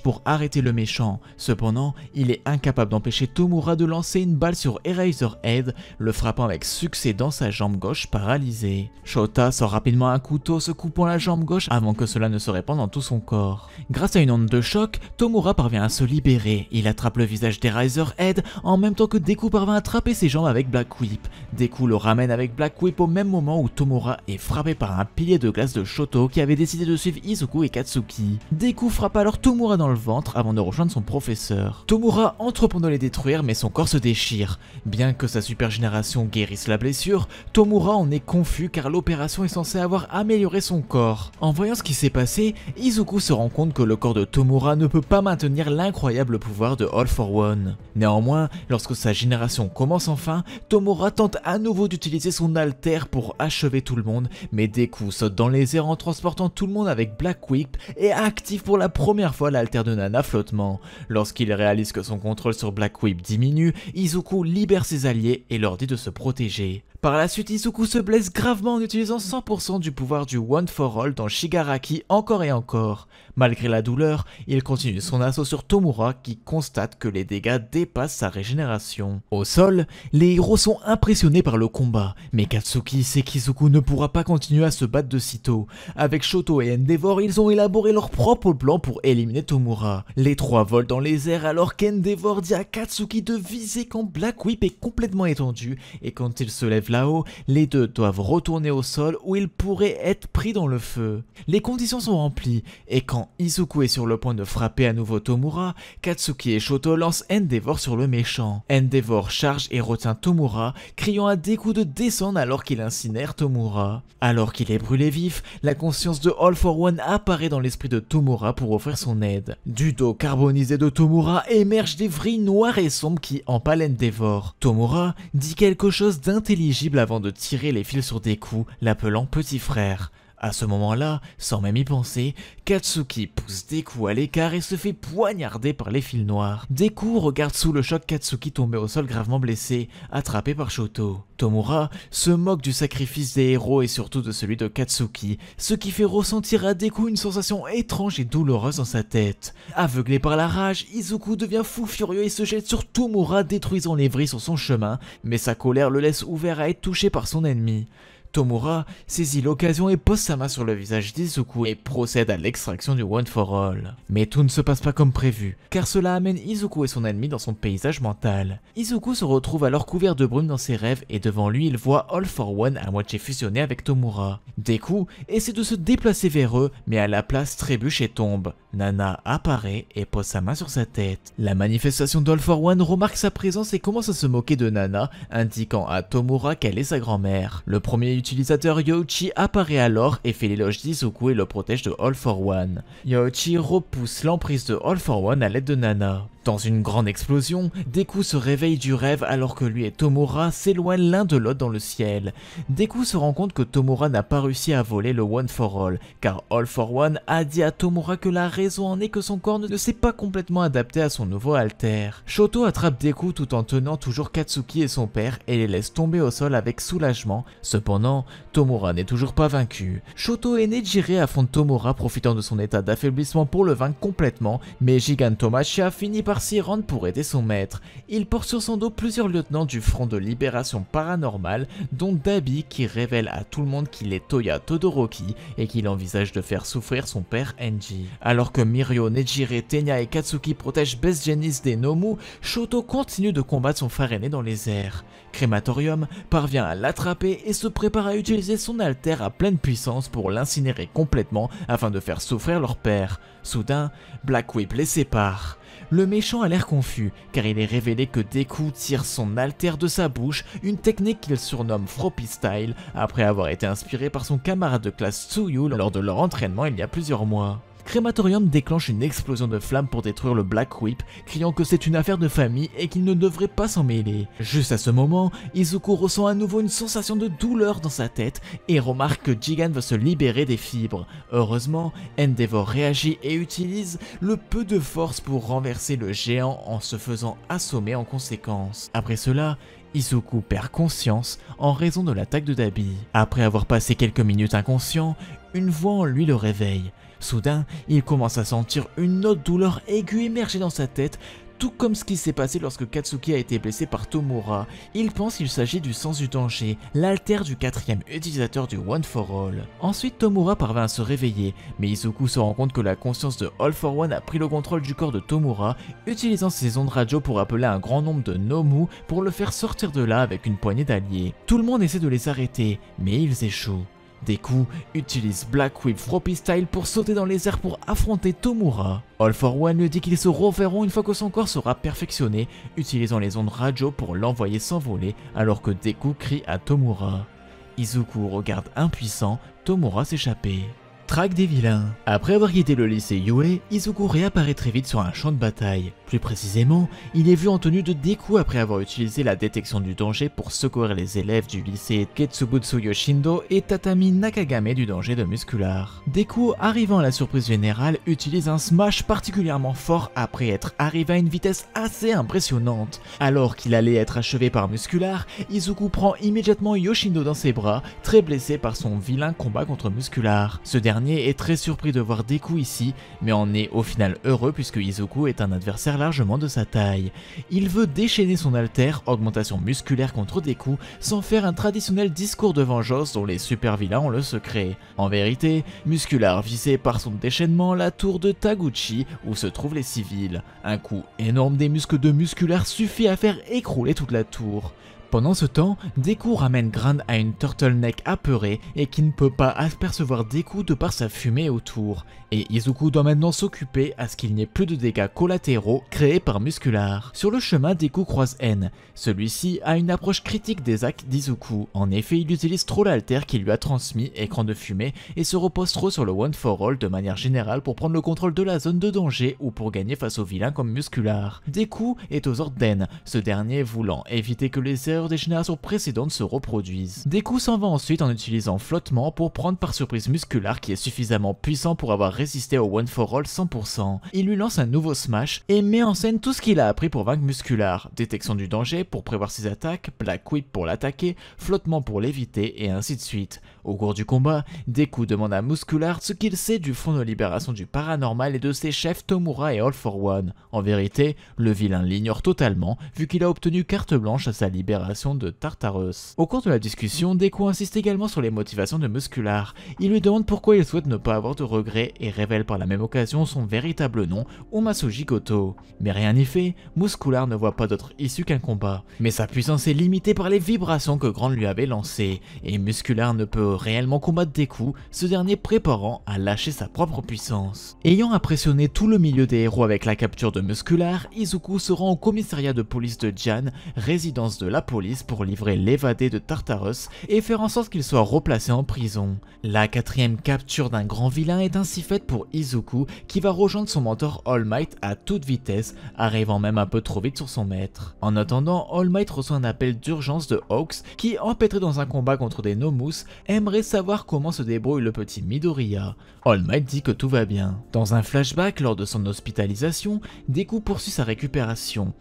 pour arrêter le méchant. Cependant, il est incapable d'empêcher Tomura de lancer une balle sur Eraserhead, le frappant avec succès dans sa jambe gauche paralysée. Shota sort rapidement un couteau se coupant la jambe gauche avant que cela ne se répande dans tout son corps. Grâce à une onde de choc, Tomura parvient à se libérer. Il attrape le visage d'Eraserhead en même temps que Deku parvient à attraper ses jambes avec Black Whip. Deku le ramène avec Black Whip au même moment où Tomura est frappé par un pilier de glace de Shoto qui avait décidé de suivre Izuku et Katsuki. Deku frappe alors Tomura dans le ventre avant de rejoindre son professeur. Tomura entreprend de les détruire mais son corps se déchire. Bien que sa super génération guérisse la blessure, Tomura en est confus car l'opération est censée avoir amélioré son corps. En voyant ce qui s'est passé, Izuku se rend compte que le corps de Tomura ne peut pas maintenir l'incroyable pouvoir de All for One. Néanmoins, lorsque sa génération commence enfin, Tomura tente à nouveau d'utiliser son alter pour achever tout le monde, mais Deku saute dans les airs en transportant tout le monde avec Black Whip et active pour la première fois l'alter de Nana flottement. Lorsqu'il réalise que son contrôle sur Black Whip diminue, Izuku libère ses alliés et leur dit de se protéger. Par la suite, Izuku se blesse gravement en utilisant 100% du pouvoir du One for All dans Shigaraki encore et encore. Malgré la douleur, il continue son assaut sur Tomura qui constate que les dégâts dépassent sa régénération. Au sol, les héros sont impressionnés par le combat, mais Katsuki sait qu'Izuku ne pourra pas continuer à se battre de sitôt. Avec Shoto et Endeavor, ils ont élaboré leur propre plan pour éliminer Tomura. Les trois volent dans les airs alors qu'Endeavor dit à Katsuki de viser quand Black Whip est complètement étendu et quand il se lève là-haut, les deux doivent retourner au sol où ils pourraient être pris dans le feu. Les conditions sont remplies et quand Izuku est sur le point de frapper à nouveau Tomura, Katsuki et Shoto lancent Endeavor sur le méchant. Endeavor charge et retient Tomura, criant à Deku de descendre alors qu'il incinère Tomura. Alors qu'il est brûlé vif, la conscience de All for One apparaît dans l'esprit de Tomura pour offrir son aide. Du dos carbonisé de Tomura émergent des vrilles noires et sombres qui empalent Endeavor. Tomura dit quelque chose d'intelligible avant de tirer les fils sur Deku, l'appelant petit frère. À ce moment-là, sans même y penser, Katsuki pousse Deku à l'écart et se fait poignarder par les fils noirs. Deku regarde sous le choc Katsuki tomber au sol gravement blessé, attrapé par Shoto. Tomura se moque du sacrifice des héros et surtout de celui de Katsuki, ce qui fait ressentir à Deku une sensation étrange et douloureuse dans sa tête. Aveuglé par la rage, Izuku devient fou furieux et se jette sur Tomura, détruisant les vrilles sur son chemin, mais sa colère le laisse ouvert à être touché par son ennemi. Tomura saisit l'occasion et pose sa main sur le visage d'Izuku et procède à l'extraction du One for All. Mais tout ne se passe pas comme prévu, car cela amène Izuku et son ennemi dans son paysage mental. Izuku se retrouve alors couvert de brume dans ses rêves et devant lui il voit All for One à moitié fusionné avec Tomura. Deku essaie de se déplacer vers eux, mais à la place trébuche et tombe. Nana apparaît et pose sa main sur sa tête. La manifestation d'All for One remarque sa présence et commence à se moquer de Nana, indiquant à Tomura qu'elle est sa grand-mère. Le premier utilisateur Youchi apparaît alors et fait l'éloge d'Izuku et le protège de All for One. Youchi repousse l'emprise de All for One à l'aide de Nana. Dans une grande explosion, Deku se réveille du rêve alors que lui et Tomura s'éloignent l'un de l'autre dans le ciel. Deku se rend compte que Tomura n'a pas réussi à voler le One for All, car All for One a dit à Tomura que la raison en est que son corps ne s'est pas complètement adapté à son nouveau alter. Shoto attrape Deku tout en tenant toujours Katsuki et son père et les laisse tomber au sol avec soulagement. Cependant, Tomura n'est toujours pas vaincu. Shoto et Nejire affrontent Tomura profitant de son état d'affaiblissement pour le vaincre complètement, mais Gigantomachia finit par s'y rendre pour aider son maître. Il porte sur son dos plusieurs lieutenants du Front de Libération Paranormale, dont Dabi qui révèle à tout le monde qu'il est Toya Todoroki et qu'il envisage de faire souffrir son père Enji. Alors que Mirio, Nejire, Tenya et Katsuki protègent Best Genis des Nomu, Shoto continue de combattre son frère aîné dans les airs. Crématorium parvient à l'attraper et se prépare à utiliser son alter à pleine puissance pour l'incinérer complètement afin de faire souffrir leur père. Soudain, Black Whip les sépare. Le méchant a l'air confus, car il est révélé que Deku tire son alter de sa bouche, une technique qu'il surnomme Froppy Style, après avoir été inspiré par son camarade de classe Tsuyu lors de leur entraînement il y a plusieurs mois. Crématorium déclenche une explosion de flammes pour détruire le Black Whip, criant que c'est une affaire de famille et qu'il ne devrait pas s'en mêler. Juste à ce moment, Izuku ressent à nouveau une sensation de douleur dans sa tête et remarque que Jigen veut se libérer des fibres. Heureusement, Endeavor réagit et utilise le peu de force pour renverser le géant en se faisant assommer en conséquence. Après cela, Izuku perd conscience en raison de l'attaque de Dabi. Après avoir passé quelques minutes inconscient, une voix en lui le réveille. Soudain, il commence à sentir une autre douleur aiguë émerger dans sa tête, tout comme ce qui s'est passé lorsque Katsuki a été blessé par Tomura. Il pense qu'il s'agit du sens du danger, l'alter du quatrième utilisateur du One for All. Ensuite, Tomura parvint à se réveiller, mais Izuku se rend compte que la conscience de All for One a pris le contrôle du corps de Tomura, utilisant ses ondes radio pour appeler un grand nombre de Nomu pour le faire sortir de là avec une poignée d'alliés. Tout le monde essaie de les arrêter, mais ils échouent. Deku utilise Black Whip Froppy Style pour sauter dans les airs pour affronter Tomura. All for One lui dit qu'ils se reverront une fois que son corps sera perfectionné, utilisant les ondes radio pour l'envoyer s'envoler alors que Deku crie à Tomura. Izuku regarde impuissant Tomura s'échapper. Traque des vilains. Après avoir quitté le lycée Yue, Izuku réapparaît très vite sur un champ de bataille. Plus précisément, il est vu en tenue de Deku après avoir utilisé la détection du danger pour secourir les élèves du lycée Ketsubutsu Yoshindo et Tatami Nakagame du danger de Muscular. Deku, arrivant à la surprise générale, utilise un smash particulièrement fort après être arrivé à une vitesse assez impressionnante. Alors qu'il allait être achevé par Muscular, Izuku prend immédiatement Yoshindo dans ses bras, très blessé par son vilain combat contre Muscular. Ce dernier est très surpris de voir Deku ici, mais en est au final heureux puisque Izuku est un adversaire largement de sa taille. Il veut déchaîner son alter, augmentation musculaire contre Deku, sans faire un traditionnel discours de vengeance dont les super vilains ont le secret. En vérité, Muscular visait par son déchaînement la tour de Taguchi où se trouvent les civils. Un coup énorme des muscles de Muscular suffit à faire écrouler toute la tour. Pendant ce temps, Deku ramène Grand à une turtleneck apeurée et qui ne peut pas apercevoir Deku de par sa fumée autour. Et Izuku doit maintenant s'occuper à ce qu'il n'y ait plus de dégâts collatéraux créés par Muscular. Sur le chemin, Deku croise N. Celui-ci a une approche critique des actes d'Izuku. En effet, il utilise trop l'alter qu'il lui a transmis, écran de fumée, et se repose trop sur le One for All de manière générale pour prendre le contrôle de la zone de danger ou pour gagner face aux vilains comme Muscular. Deku est aux ordres d'N, ce dernier voulant éviter que les erreurs des générations précédentes se reproduisent. Deku s'en va ensuite en utilisant flottement pour prendre par surprise Muscular qui est suffisamment puissant pour avoir résisté au One for All 100%. Il lui lance un nouveau smash et met en scène tout ce qu'il a appris pour vaincre Muscular. Détection du danger pour prévoir ses attaques, Black Whip pour l'attaquer, flottement pour l'éviter et ainsi de suite. Au cours du combat, Deku demande à Muscular ce qu'il sait du Front de Libération du Paranormal et de ses chefs Tomura et All for One. En vérité, le vilain l'ignore totalement vu qu'il a obtenu carte blanche à sa libération de Tartarus. Au cours de la discussion, Deku insiste également sur les motivations de Muscular. Il lui demande pourquoi il souhaite ne pas avoir de regrets et révèle par la même occasion son véritable nom, Omasuji Goto. Mais rien n'y fait, Muscular ne voit pas d'autre issue qu'un combat. Mais sa puissance est limitée par les vibrations que Grand lui avait lancées, et Muscular ne peut réellement combattre Deku, ce dernier préparant à lâcher sa propre puissance. Ayant impressionné tout le milieu des héros avec la capture de Muscular, Izuku se rend au commissariat de police de Jan, résidence de la police, police pour livrer l'évadé de Tartarus et faire en sorte qu'il soit replacé en prison. La quatrième capture d'un grand vilain est ainsi faite pour Izuku qui va rejoindre son mentor All Might à toute vitesse, arrivant même un peu trop vite sur son maître. En attendant, All Might reçoit un appel d'urgence de Hawks qui, empêtré dans un combat contre des Nomus, aimerait savoir comment se débrouille le petit Midoriya. All Might dit que tout va bien. Dans un flashback, lors de son hospitalisation, Deku poursuit sa récupération.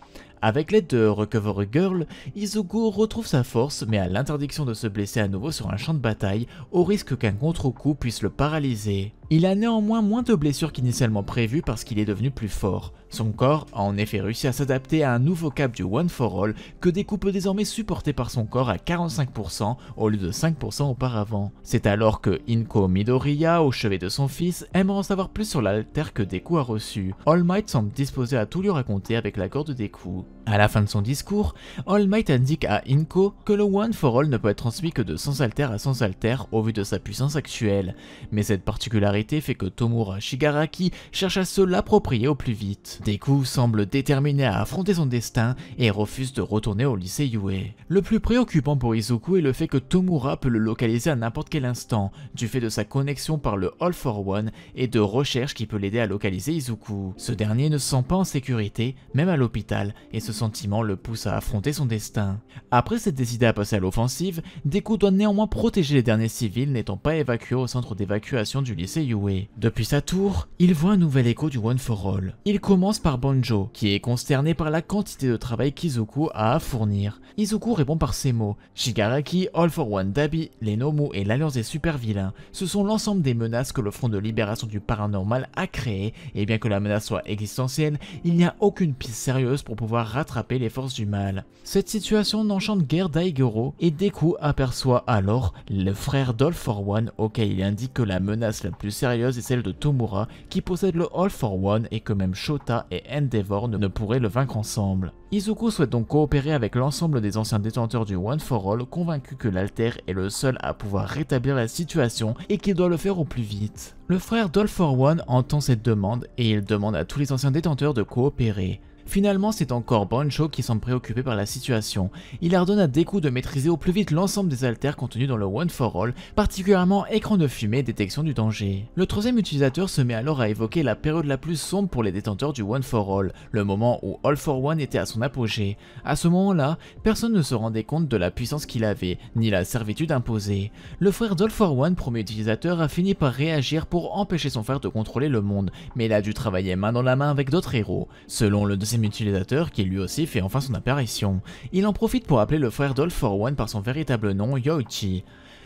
Avec l'aide de Recovery Girl, Izuku retrouve sa force mais a l'interdiction de se blesser à nouveau sur un champ de bataille au risque qu'un contre-coup puisse le paralyser. Il a néanmoins moins de blessures qu'initialement prévues parce qu'il est devenu plus fort. Son corps a en effet réussi à s'adapter à un nouveau cap du One for All que Deku peut désormais supporter par son corps à 45% au lieu de 5% auparavant. C'est alors que Inko Midoriya, au chevet de son fils, aimerait en savoir plus sur l'alter que Deku a reçu. All Might semble disposé à tout lui raconter avec l'accord de Deku. À la fin de son discours, All Might indique à Inko que le One for All ne peut être transmis que de sans alter à sans alter au vu de sa puissance actuelle, mais cette particularité fait que Tomura Shigaraki cherche à se l'approprier au plus vite. Deku semble déterminé à affronter son destin et refuse de retourner au lycée Yue. Le plus préoccupant pour Izuku est le fait que Tomura peut le localiser à n'importe quel instant, du fait de sa connexion par le All for One et de recherche qui peut l'aider à localiser Izuku. Ce dernier ne se sent pas en sécurité, même à l'hôpital, et ce sentiment le pousse à affronter son destin. Après s'être décidé à passer à l'offensive, Deku doit néanmoins protéger les derniers civils n'étant pas évacués au centre d'évacuation du lycée Yue. Depuis sa tour, il voit un nouvel écho du One for All. Il commence par Banjo, qui est consterné par la quantité de travail qu'Izuku a à fournir. Izuku répond par ces mots. Shigaraki, All for One Dabi, les Nomu et l'Alliance des super vilains, ce sont l'ensemble des menaces que le Front de libération du paranormal a créées, et bien que la menace soit existentielle, il n'y a aucune piste sérieuse pour pouvoir rattraper les forces du mal. Cette situation n'enchante guère Daigoro, et Deku aperçoit alors le frère d'All for One auquel il indique que la menace la plus sérieuse est celle de Tomura qui possède le All for One et que même Shota et Endeavor ne pourraient le vaincre ensemble. Izuku souhaite donc coopérer avec l'ensemble des anciens détenteurs du One for All, convaincu que l'Alter est le seul à pouvoir rétablir la situation et qu'il doit le faire au plus vite. Le frère d'All for One entend cette demande et il demande à tous les anciens détenteurs de coopérer. Finalement, c'est encore Banjo qui semble préoccupé par la situation. Il ordonne à Deku de maîtriser au plus vite l'ensemble des alters contenus dans le One for All, particulièrement écran de fumée et détection du danger. Le troisième utilisateur se met alors à évoquer la période la plus sombre pour les détenteurs du One for All, le moment où All for One était à son apogée. À ce moment-là, personne ne se rendait compte de la puissance qu'il avait, ni la servitude imposée. Le frère d'All for One, premier utilisateur, a fini par réagir pour empêcher son frère de contrôler le monde, mais il a dû travailler main dans la main avec d'autres héros. Selon le deuxième utilisateur, qui lui aussi fait enfin son apparition. Il en profite pour appeler le frère d'All for One par son véritable nom, Yoichi.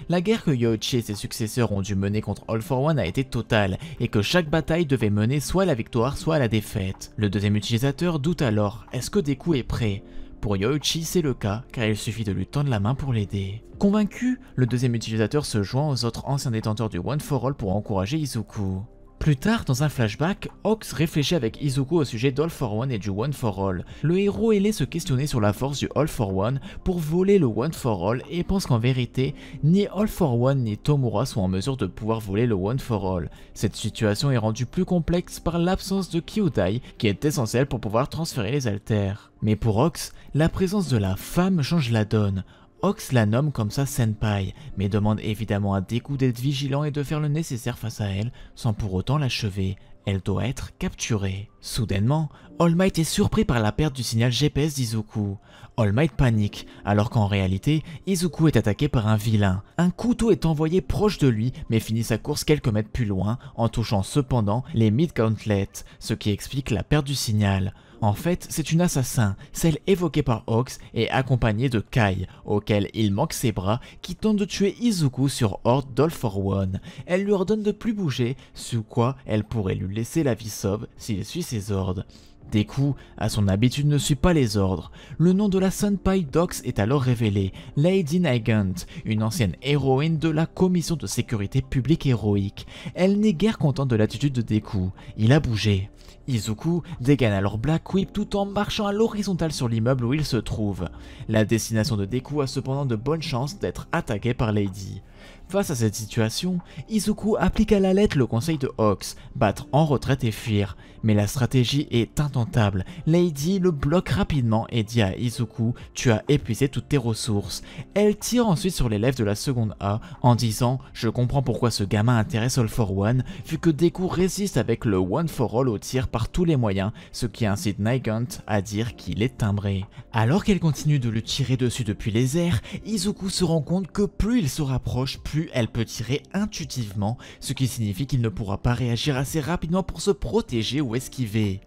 La guerre que Yoichi et ses successeurs ont dû mener contre All for One a été totale, et que chaque bataille devait mener soit à la victoire, soit à la défaite. Le deuxième utilisateur doute alors, est-ce que Deku est prêt? Pour Yoichi, c'est le cas, car il suffit de lui tendre la main pour l'aider. Convaincu, le deuxième utilisateur se joint aux autres anciens détenteurs du One for All pour encourager Izuku. Plus tard, dans un flashback, Hawks réfléchit avec Izuku au sujet d'All for One et du One for All. Le héros ailé se questionnait sur la force du All for One pour voler le One for All et pense qu'en vérité, ni All for One ni Tomura sont en mesure de pouvoir voler le One for All. Cette situation est rendue plus complexe par l'absence de Kyūdai qui est essentielle pour pouvoir transférer les alters. Mais pour Hawks, la présence de la femme change la donne. Hawks la nomme comme ça Senpai, mais demande évidemment à Deku d'être vigilant et de faire le nécessaire face à elle, sans pour autant l'achever. Elle doit être capturée. Soudainement, All Might est surpris par la perte du signal GPS d'Izuku. All Might panique, alors qu'en réalité, Izuku est attaqué par un vilain. Un couteau est envoyé proche de lui, mais finit sa course quelques mètres plus loin, en touchant cependant les mid-gauntlets, ce qui explique la perte du signal. En fait, c'est une assassin, celle évoquée par Hawks et accompagnée de Kai, auquel il manque ses bras, qui tente de tuer Izuku sur ordre d'All for One. Elle lui ordonne de plus bouger, sous quoi elle pourrait lui laisser la vie sauve s'il suit ses ordres. Deku, à son habitude, ne suit pas les ordres. Le nom de la Senpai d'Hawks est alors révélé, Lady Nigant, une ancienne héroïne de la Commission de sécurité publique héroïque. Elle n'est guère contente de l'attitude de Deku. Il a bougé. Izuku dégaine alors Black Whip tout en marchant à l'horizontale sur l'immeuble où il se trouve. La destination de Deku a cependant de bonnes chances d'être attaquée par Lady. Face à cette situation, Izuku applique à la lettre le conseil de Hawks, battre en retraite et fuir. Mais la stratégie est intentable. Lady le bloque rapidement et dit à Izuku « Tu as épuisé toutes tes ressources ». Elle tire ensuite sur l'élève de la seconde A en disant « Je comprends pourquoi ce gamin intéresse All for One, vu que Deku résiste avec le One for All au tir par tous les moyens, ce qui incite Nigant à dire qu'il est timbré ». Alors qu'elle continue de le tirer dessus depuis les airs, Izuku se rend compte que plus il se rapproche, plus elle peut tirer intuitivement, ce qui signifie qu'il ne pourra pas réagir assez rapidement pour se protéger ou esquiver.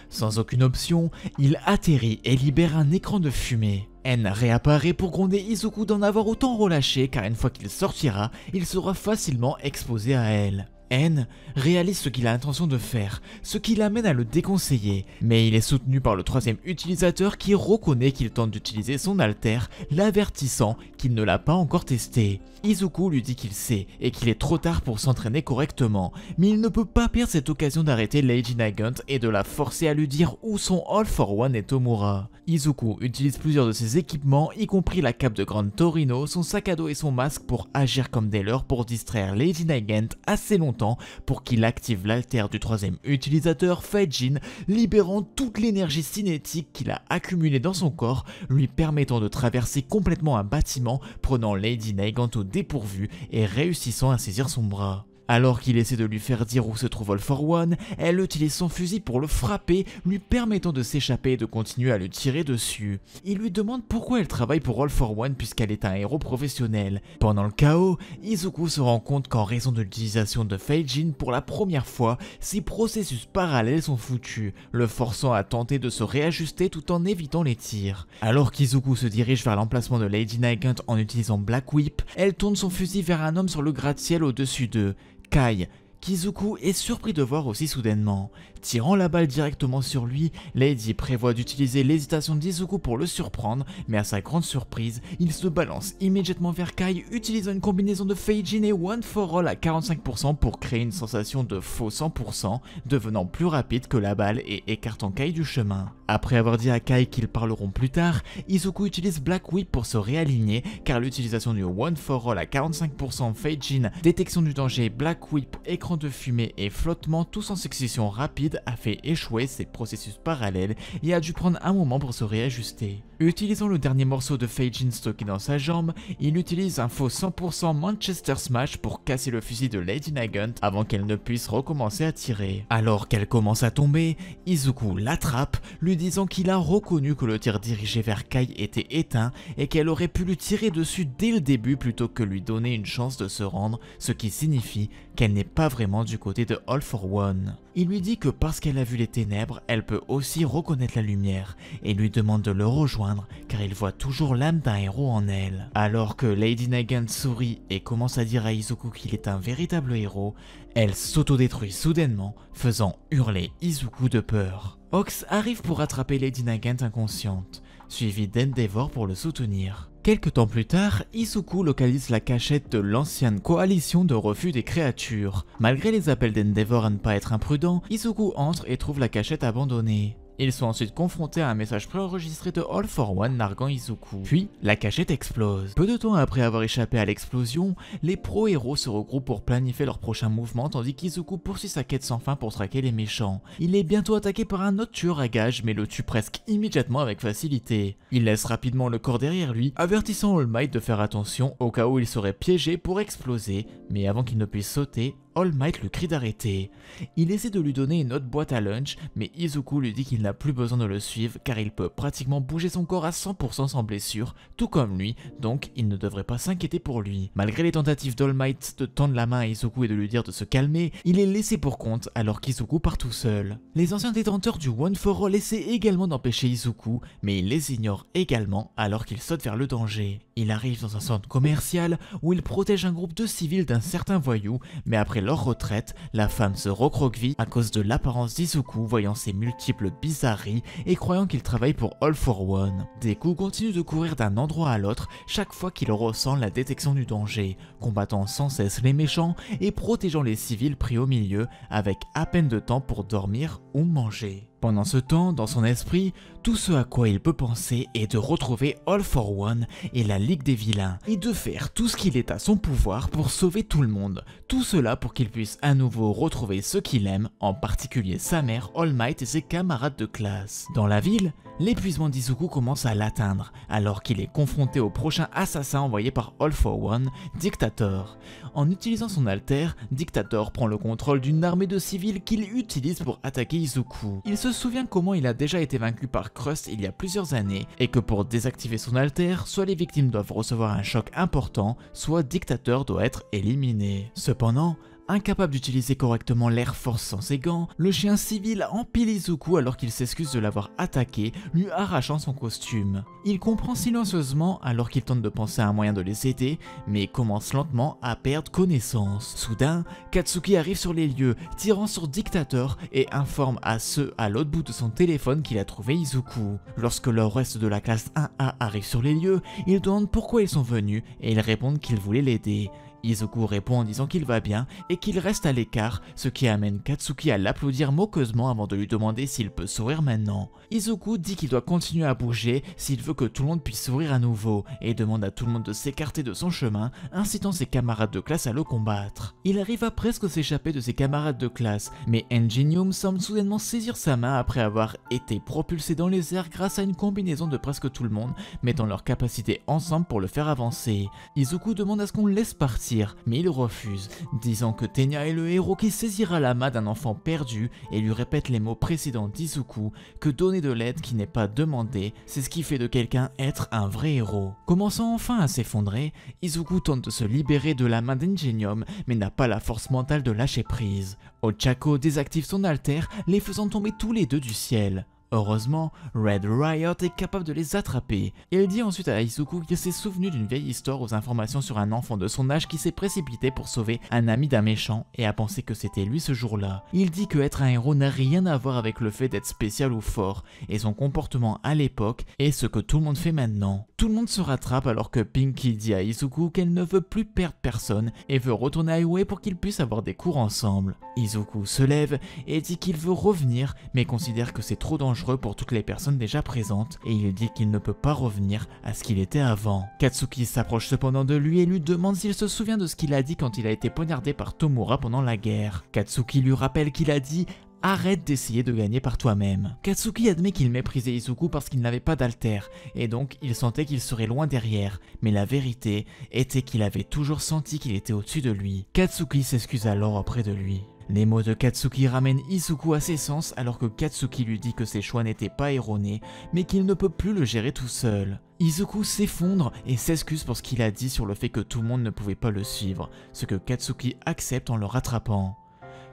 Sans aucune option, il atterrit et libère un écran de fumée. N réapparaît pour gronder Izuku d'en avoir autant relâché car une fois qu'il sortira, il sera facilement exposé à elle. N réalise ce qu'il a l'intention de faire, ce qui l'amène à le déconseiller, mais il est soutenu par le troisième utilisateur qui reconnaît qu'il tente d'utiliser son alter, l'avertissant qu'il ne l'a pas encore testé. Izuku lui dit qu'il sait et qu'il est trop tard pour s'entraîner correctement, mais il ne peut pas perdre cette occasion d'arrêter Lady Nigant et de la forcer à lui dire où sont All for One et Tomura. Izuku utilise plusieurs de ses équipements, y compris la cape de Grande Torino, son sac à dos et son masque pour agir comme des leurs pour distraire Lady Nigant assez longtemps pour qu'il active l'alter du troisième utilisateur, Feijin, libérant toute l'énergie cinétique qu'il a accumulée dans son corps, lui permettant de traverser complètement un bâtiment, prenant Lady Nigant au dépourvu et réussissant à saisir son bras. Alors qu'il essaie de lui faire dire où se trouve All for One, elle utilise son fusil pour le frapper, lui permettant de s'échapper et de continuer à le tirer dessus. Il lui demande pourquoi elle travaille pour All for One puisqu'elle est un héros professionnel. Pendant le chaos, Izuku se rend compte qu'en raison de l'utilisation de Feijin pour la première fois, ses processus parallèles sont foutus, le forçant à tenter de se réajuster tout en évitant les tirs. Alors qu'Izuku se dirige vers l'emplacement de Lady Nigant en utilisant Black Whip, elle tourne son fusil vers un homme sur le gratte-ciel au-dessus d'eux. Kai, qu'Izuku est surpris de voir aussi soudainement. Tirant la balle directement sur lui, Lady prévoit d'utiliser l'hésitation d'Izuku pour le surprendre, mais à sa grande surprise, il se balance immédiatement vers Kai, utilisant une combinaison de Feijin et One for All à 45% pour créer une sensation de faux 100%, devenant plus rapide que la balle et écartant Kai du chemin. Après avoir dit à Kai qu'ils parleront plus tard, Izuku utilise Black Whip pour se réaligner, car l'utilisation du One for All à 45% Feijin, détection du danger, Black Whip, écran de fumée et flottement, tous en succession rapide, a fait échouer ses processus parallèles et a dû prendre un moment pour se réajuster. Utilisant le dernier morceau de Feijin stocké dans sa jambe, il utilise un faux 100% Manchester Smash pour casser le fusil de Lady Nigant avant qu'elle ne puisse recommencer à tirer. Alors qu'elle commence à tomber, Izuku l'attrape, lui disant qu'il a reconnu que le tir dirigé vers Kai était éteint et qu'elle aurait pu lui tirer dessus dès le début plutôt que lui donner une chance de se rendre, ce qui signifie qu'elle n'est pas vraiment du côté de All for One. Il lui dit que parce qu'elle a vu les ténèbres, elle peut aussi reconnaître la lumière et lui demande de le rejoindre car il voit toujours l'âme d'un héros en elle. Alors que Lady Nigant sourit et commence à dire à Izuku qu'il est un véritable héros, elle s'autodétruit soudainement, faisant hurler Izuku de peur. Hawks arrive pour attraper Lady Nigant inconsciente, suivi d'Endeavor pour le soutenir. Quelque temps plus tard, Izuku localise la cachette de l'ancienne coalition de refus des créatures. Malgré les appels d'Endeavor à ne pas être imprudent, Izuku entre et trouve la cachette abandonnée. Ils sont ensuite confrontés à un message préenregistré de All for One narguant Izuku. Puis, la cachette explose. Peu de temps après avoir échappé à l'explosion, les pro-héros se regroupent pour planifier leur prochain mouvement tandis qu'Izuku poursuit sa quête sans fin pour traquer les méchants. Il est bientôt attaqué par un autre tueur à gages mais le tue presque immédiatement avec facilité. Il laisse rapidement le corps derrière lui, avertissant All Might de faire attention au cas où il serait piégé pour exploser, mais avant qu'il ne puisse sauter, All Might lui crie d'arrêter. Il essaie de lui donner une autre boîte à lunch, mais Izuku lui dit qu'il n'a plus besoin de le suivre car il peut pratiquement bouger son corps à 100% sans blessure, tout comme lui, donc il ne devrait pas s'inquiéter pour lui. Malgré les tentatives d'All Might de tendre la main à Izuku et de lui dire de se calmer, il est laissé pour compte alors qu'Izuku part tout seul. Les anciens détenteurs du One for All essaient également d'empêcher Izuku, mais il les ignore également alors qu'il saute vers le danger. Il arrive dans un centre commercial où il protège un groupe de civils d'un certain voyou, mais après leur retraite, la femme se recroqueville à cause de l'apparence d'Izuku voyant ses multiples bizarreries et croyant qu'il travaille pour All for One. Deku continue de courir d'un endroit à l'autre chaque fois qu'il ressent la détection du danger, combattant sans cesse les méchants et protégeant les civils pris au milieu avec à peine de temps pour dormir ou manger. Pendant ce temps, dans son esprit, Tout ce à quoi il peut penser est de retrouver All for One et la Ligue des Vilains, et de faire tout ce qu'il est à son pouvoir pour sauver tout le monde. Tout cela pour qu'il puisse à nouveau retrouver ceux qu'il aime, en particulier sa mère, All Might et ses camarades de classe. Dans la ville, l'épuisement d'Izuku commence à l'atteindre, alors qu'il est confronté au prochain assassin envoyé par All for One, Dictator. En utilisant son alter, Dictator prend le contrôle d'une armée de civils qu'il utilise pour attaquer Izuku. Il se souvient comment il a déjà été vaincu par Crust il y a plusieurs années, et que pour désactiver son alter, soit les victimes doivent recevoir un choc important, soit Dictator doit être éliminé. Cependant, incapable d'utiliser correctement l'air force sans ses gants, le chien civil empile Izuku alors qu'il s'excuse de l'avoir attaqué, lui arrachant son costume. Il comprend silencieusement alors qu'il tente de penser à un moyen de les aider, mais commence lentement à perdre connaissance. Soudain, Katsuki arrive sur les lieux, tirant sur Dictator et informe à ceux à l'autre bout de son téléphone qu'il a trouvé Izuku. Lorsque le reste de la classe 1A arrive sur les lieux, ils demandent pourquoi ils sont venus et ils répondent qu'ils voulaient l'aider. Izuku répond en disant qu'il va bien et qu'il reste à l'écart, ce qui amène Katsuki à l'applaudir moqueusement avant de lui demander s'il peut sourire maintenant. Izuku dit qu'il doit continuer à bouger s'il veut que tout le monde puisse sourire à nouveau et demande à tout le monde de s'écarter de son chemin, incitant ses camarades de classe à le combattre. Il arrive à presque s'échapper de ses camarades de classe, mais Enginium semble soudainement saisir sa main après avoir été propulsé dans les airs grâce à une combinaison de presque tout le monde, mettant leurs capacités ensemble pour le faire avancer. Izuku demande à ce qu'on le laisse partir, mais il refuse, disant que Tenya est le héros qui saisira la main d'un enfant perdu et lui répète les mots précédents d'Izuku, que donner de l'aide qui n'est pas demandée, c'est ce qui fait de quelqu'un être un vrai héros. Commençant enfin à s'effondrer, Izuku tente de se libérer de la main d'Ingenium, mais n'a pas la force mentale de lâcher prise. Ochako désactive son alter, les faisant tomber tous les deux du ciel. Heureusement, Red Riot est capable de les attraper. Il dit ensuite à Izuku qu'il s'est souvenu d'une vieille histoire aux informations sur un enfant de son âge qui s'est précipité pour sauver un ami d'un méchant et a pensé que c'était lui ce jour-là. Il dit que être un héros n'a rien à voir avec le fait d'être spécial ou fort, et son comportement à l'époque est ce que tout le monde fait maintenant. Tout le monde se rattrape alors que Pinky dit à Izuku qu'elle ne veut plus perdre personne et veut retourner à Iue pour qu'ils puissent avoir des cours ensemble. Izuku se lève et dit qu'il veut revenir, mais considère que c'est trop dangereux pour toutes les personnes déjà présentes, et il dit qu'il ne peut pas revenir à ce qu'il était avant. Katsuki s'approche cependant de lui et lui demande s'il se souvient de ce qu'il a dit quand il a été poignardé par Tomura pendant la guerre. Katsuki lui rappelle qu'il a dit « Arrête d'essayer de gagner par toi-même ». Katsuki admet qu'il méprisait Izuku parce qu'il n'avait pas d'alter, et donc il sentait qu'il serait loin derrière, mais la vérité était qu'il avait toujours senti qu'il était au-dessus de lui. Katsuki s'excuse alors auprès de lui. Les mots de Katsuki ramènent Izuku à ses sens alors que Katsuki lui dit que ses choix n'étaient pas erronés, mais qu'il ne peut plus le gérer tout seul. Izuku s'effondre et s'excuse pour ce qu'il a dit sur le fait que tout le monde ne pouvait pas le suivre, ce que Katsuki accepte en le rattrapant.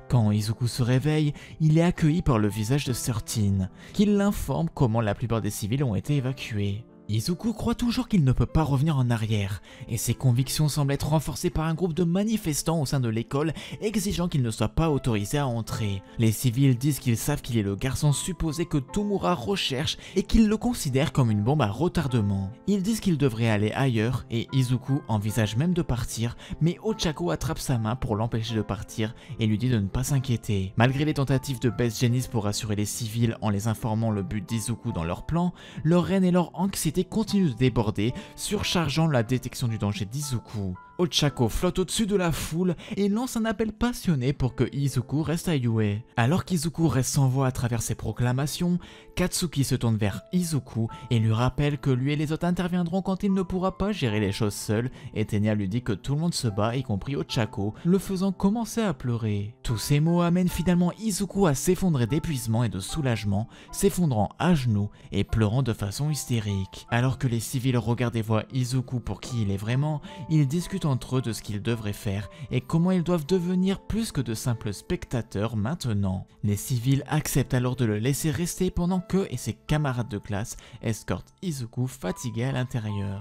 Quand Izuku se réveille, il est accueilli par le visage de 13, qui l'informe comment la plupart des civils ont été évacués. Izuku croit toujours qu'il ne peut pas revenir en arrière, et ses convictions semblent être renforcées par un groupe de manifestants au sein de l'école exigeant qu'il ne soit pas autorisé à entrer. Les civils disent qu'ils savent qu'il est le garçon supposé que Tomura recherche et qu'ils le considèrent comme une bombe à retardement. Ils disent qu'il devrait aller ailleurs et Izuku envisage même de partir, mais Ochako attrape sa main pour l'empêcher de partir et lui dit de ne pas s'inquiéter. Malgré les tentatives de Best Genis pour rassurer les civils en les informant le but d'Izuku dans leur plan, leur haine et leur anxiété continue de déborder, surchargeant la détection du danger d'Izuku. Ochako flotte au-dessus de la foule et lance un appel passionné pour que Izuku reste à Iue. Alors qu'Izuku reste sans voix à travers ses proclamations, Katsuki se tourne vers Izuku et lui rappelle que lui et les autres interviendront quand il ne pourra pas gérer les choses seul, et Tenya lui dit que tout le monde se bat, y compris Ochako, le faisant commencer à pleurer. Tous ces mots amènent finalement Izuku à s'effondrer d'épuisement et de soulagement, s'effondrant à genoux et pleurant de façon hystérique. Alors que les civils regardent et voient Izuku pour qui il est vraiment, ils discutent entre eux de ce qu'ils devraient faire et comment ils doivent devenir plus que de simples spectateurs maintenant. Les civils acceptent alors de le laisser rester pendant que et ses camarades de classe escortent Izuku fatigué à l'intérieur.